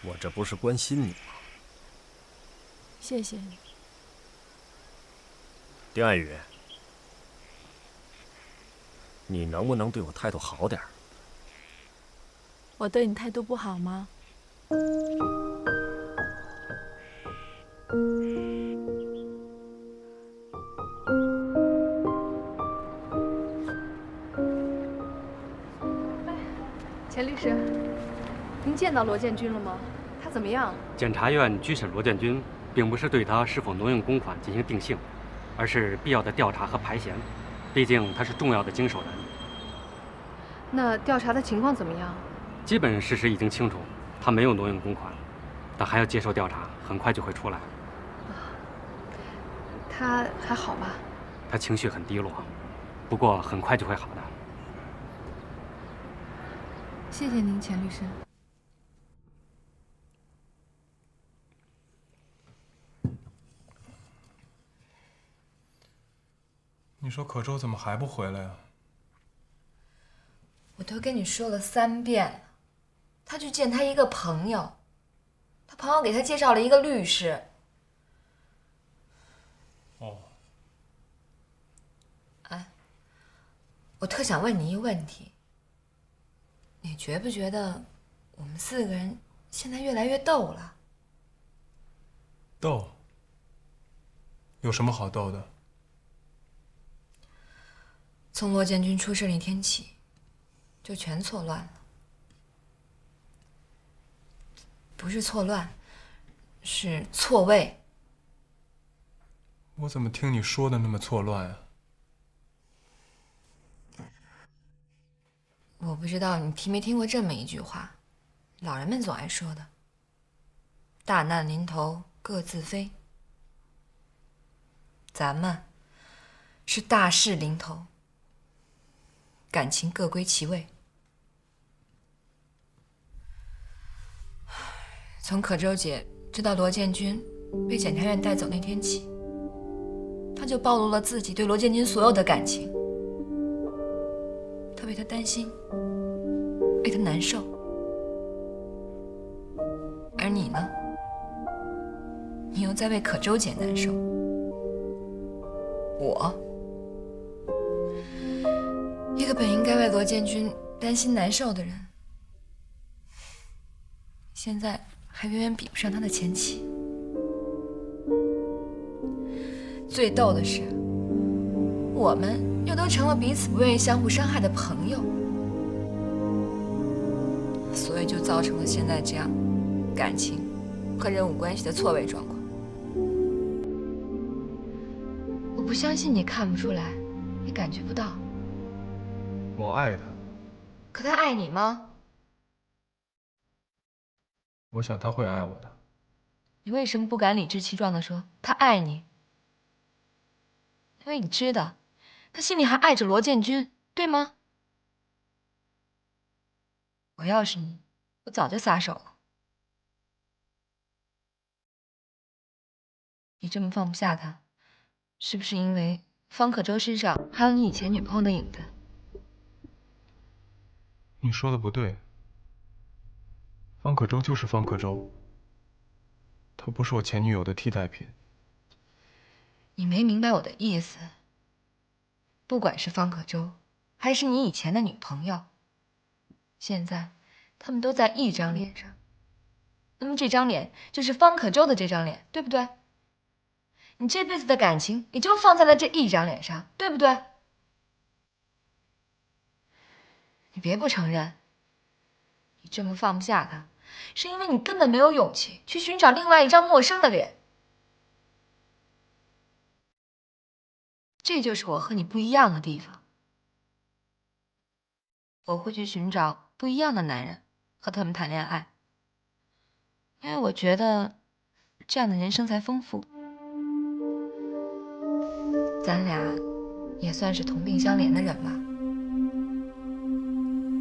我这不是关心你吗？谢谢你。丁爱宇，你能不能对我态度好点？我对你态度不好吗？钱律师，您见到罗建军了吗？他怎么样？检察院拘审罗建军，并不是对他是否挪用公款进行定性，而是必要的调查和排嫌。毕竟他是重要的经手人。那调查的情况怎么样？基本事实已经清楚，他没有挪用公款，但还要接受调查，很快就会出来。他还好吧？他情绪很低落，不过很快就会好的。谢谢您，钱律师。你说可周怎么还不回来呀？我都跟你说了3遍了，他去见他一个朋友，他朋友给他介绍了一个律师。哦。哎，我特想问你一个问题，你觉不觉得我们4个人现在越来越斗了？斗？有什么好斗的？从罗建军出事那天起，就全错乱了。不是错乱，是错位。我怎么听你说的那么错乱啊？我不知道你听没听过这么一句话，老人们总爱说的：“大难临头各自飞。”咱们是大势临头，感情各归其位。从可周姐知道罗建军被检察院带走那天起，她就暴露了自己对罗建军所有的感情。她为他担心，为他难受。而你呢？你又在为可周姐难受。我，一个本应该为罗建军担心难受的人，现在还远远比不上他的前妻。最逗的是，我们又都成了彼此不愿意相互伤害的朋友，所以就造成了现在这样感情和人物关系的错位状况。我不相信你看不出来，你感觉不到。我爱他，可他爱你吗？我想他会爱我的。你为什么不敢理直气壮地说他爱你？因为你知道，他心里还爱着罗建军，对吗？我要是你，我早就撒手了。你这么放不下他，是不是因为方可舟身上还有你以前女朋友的影子？你说的不对，方可舟就是方可舟，她不是我前女友的替代品。你没明白我的意思。不管是方可舟，还是你以前的女朋友，现在他们都在一张脸上。那么这张脸就是方可舟的这张脸，对不对？你这辈子的感情也就放在了这一张脸上，对不对？你别不承认，你这么放不下他，是因为你根本没有勇气去寻找另外一张陌生的脸。这就是我和你不一样的地方。我会去寻找不一样的男人，和他们谈恋爱，因为我觉得这样的人生才丰富。咱俩也算是同病相怜的人吧。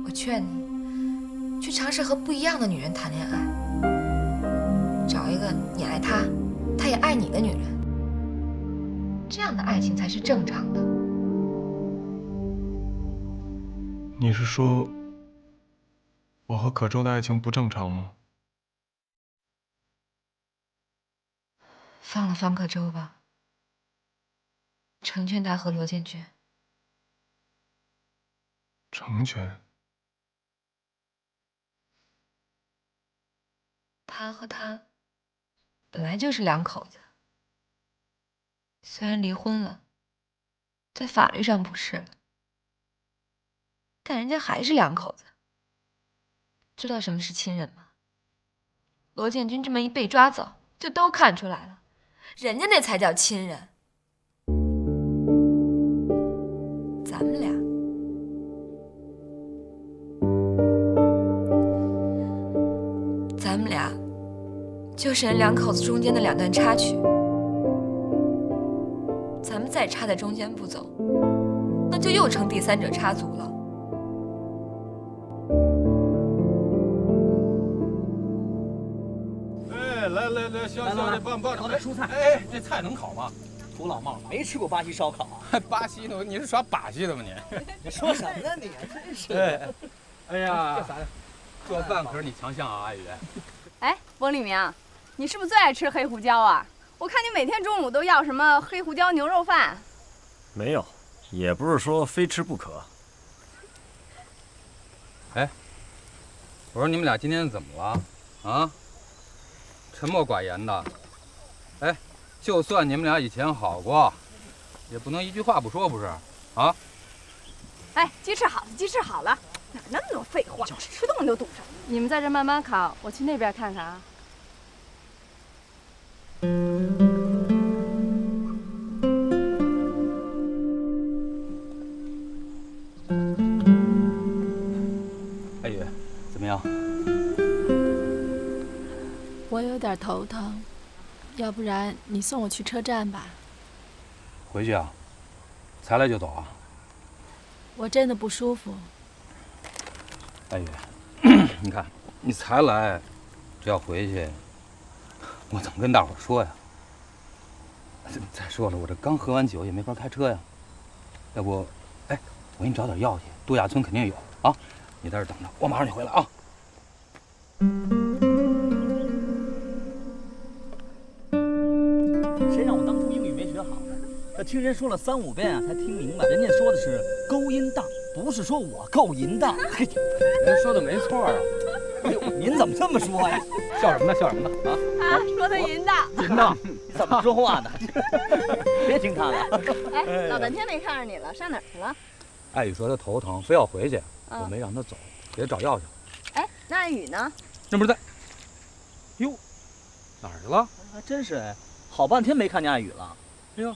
我劝你去尝试和不一样的女人谈恋爱，找一个你爱她，她也爱你的女人。这样的爱情才是正常的。你是说，我和可舟的爱情不正常吗？放了方可舟吧，成全他和罗建军。成全？他和他本来就是两口子。虽然离婚了，在法律上不是了，但人家还是两口子。知道什么是亲人吗？罗建军这么一被抓走，就都看出来了，人家那才叫亲人。咱们俩，就是人两口子中间的2段插曲。咱们再插在中间不走，那就又成第三者插足了。哎，来，小姐，帮点蔬菜。哎，这菜能烤吗？土老帽，没吃过巴西烧烤啊？巴西的，你是耍把戏的吗你？你说什么呢你？真是。哎呀，做饭可是你强项啊，阿宇。哎，翁立明，你是不是最爱吃黑胡椒啊？我看你每天中午都要什么黑胡椒牛肉饭。没有，也不是说非吃不可。哎，我说你们俩今天怎么了？啊？沉默寡言的。哎，就算你们俩以前好过，也不能一句话不说，不是？啊？哎，鸡翅好了，鸡翅好了，哪那么多废话？吃东西都堵上。你们在这慢慢烤，我去那边看看啊。阿宇，怎么样？我有点头疼，要不然你送我去车站吧。回去啊？才来就走啊？我真的不舒服。阿宇，你看你才来，这要回去，我怎么跟大伙说呀？再说了，我这刚喝完酒也没法开车呀。要不，哎，我给你找点药去，度假村肯定有啊。你在这等着，我马上就回来啊。谁让我当初英语没学好呢？这听人说了3、5遍啊，才听明白。人家说的是勾音当，不是说我够淫荡。人说的没错啊。哎呦，您怎么这么说呀？笑什么呢？笑什么呢？啊？他说他淫荡。淫荡？你怎么说话呢？别听他的。哎，老半天没看着你了，上哪儿去了？艾宇说他头疼，非要回去，我没让他走，给他找药去了。哎，那艾宇呢？那不是在？哟，哪儿去了？还真是哎，好半天没看见艾宇了。哎呦。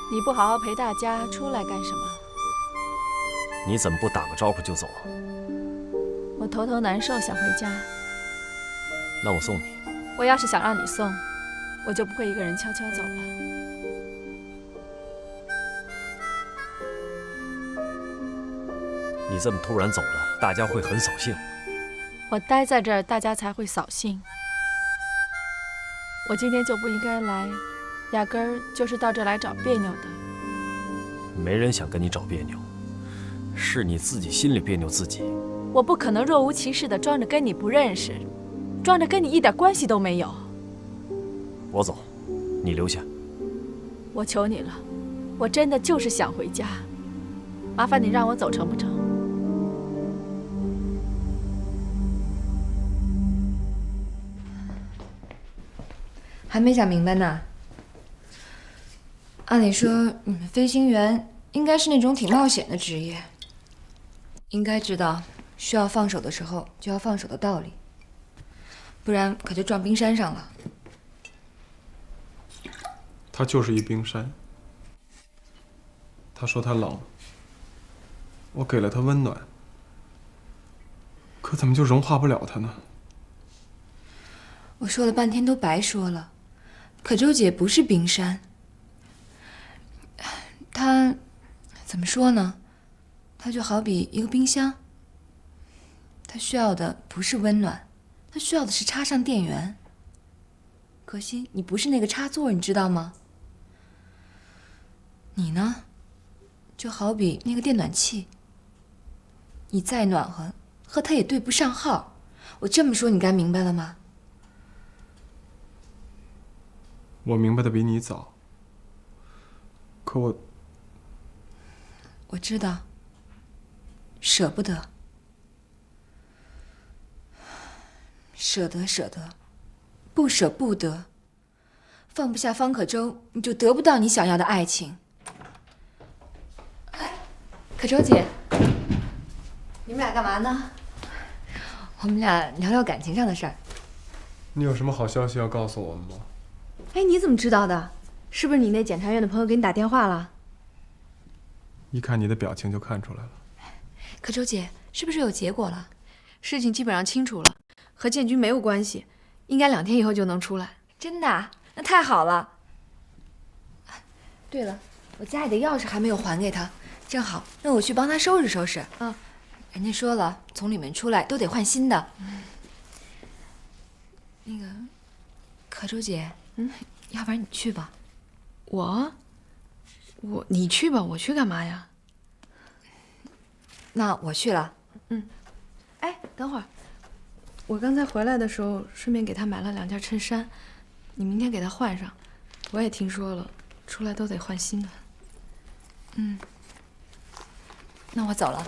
你不好好陪大家，出来干什么？你怎么不打个招呼就走啊？我头疼难受，想回家。那我送你。我要是想让你送，我就不会一个人悄悄走了。你这么突然走了，大家会很扫兴。我待在这儿，大家才会扫兴。我今天就不应该来，压根儿就是到这儿来找别扭的。没人想跟你找别扭，是你自己心里别扭自己。我不可能若无其事地装着跟你不认识，装着跟你一点关系都没有。我走，你留下。我求你了，我真的就是想回家，麻烦你让我走成不成？还没想明白呢。按理说，你们飞行员应该是那种挺冒险的职业，应该知道需要放手的时候就要放手的道理，不然可就撞冰山上了。他就是一冰山。他说他冷，我给了他温暖，可怎么就融化不了他呢？我说了半天都白说了，可周姐不是冰山。她怎么说呢？她就好比一个冰箱，她需要的不是温暖，她需要的是插上电源。可惜你不是那个插座，你知道吗？你呢，就好比那个电暖器，你再暖和，和它也对不上号。我这么说，你该明白了吗？我明白的比你早，可我知道，舍不得，舍得舍得，不舍不得，放不下方可舟，你就得不到你想要的爱情。可舟姐，你们俩干嘛呢？们俩聊聊感情上的事儿。你有什么好消息要告诉我们吗？哎，你怎么知道的？是不是你那检察院的朋友给你打电话了？一看你的表情就看出来了。可周姐，是不是有结果了？事情基本上清楚了，和建军没有关系，应该2天以后就能出来。真的啊？那太好了。对了，我家里的钥匙还没有还给他，正好让我去帮他收拾收拾。嗯，人家说了，从里面出来都得换新的。那个，可周姐，要不然你去吧。你去吧，我去干嘛呀？那我去了。哎，等会儿，我刚才回来的时候，顺便给他买了2件衬衫，你明天给他换上。我也听说了，出来都得换新的。那我走了。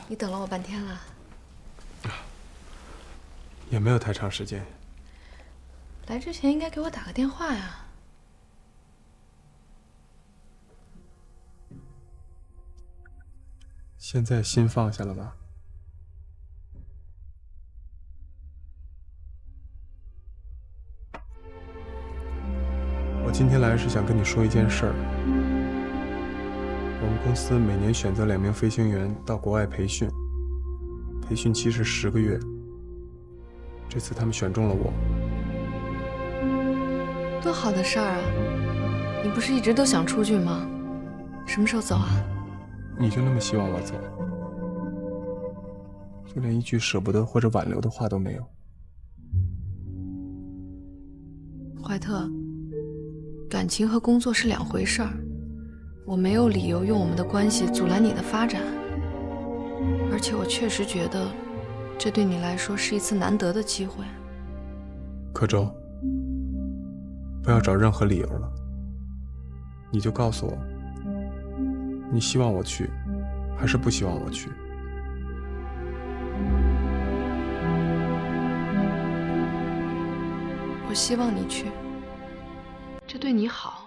你等了我半天了。也没有太长时间。来之前应该给我打个电话呀。现在心放下了吧？我今天来是想跟你说一件事儿。我们公司每年选择2名飞行员到国外培训，培训期是10个月。这次他们选中了我。多好的事儿啊！你不是一直都想出去吗？什么时候走啊？你就那么希望我走？就连一句舍不得或者挽留的话都没有。怀特，感情和工作是2回事儿，我没有理由用我们的关系阻拦你的发展，而且我确实觉得，这对你来说是一次难得的机会。柯周，不要找任何理由了，你就告诉我，你希望我去，还是不希望我去？我希望你去，这对你好。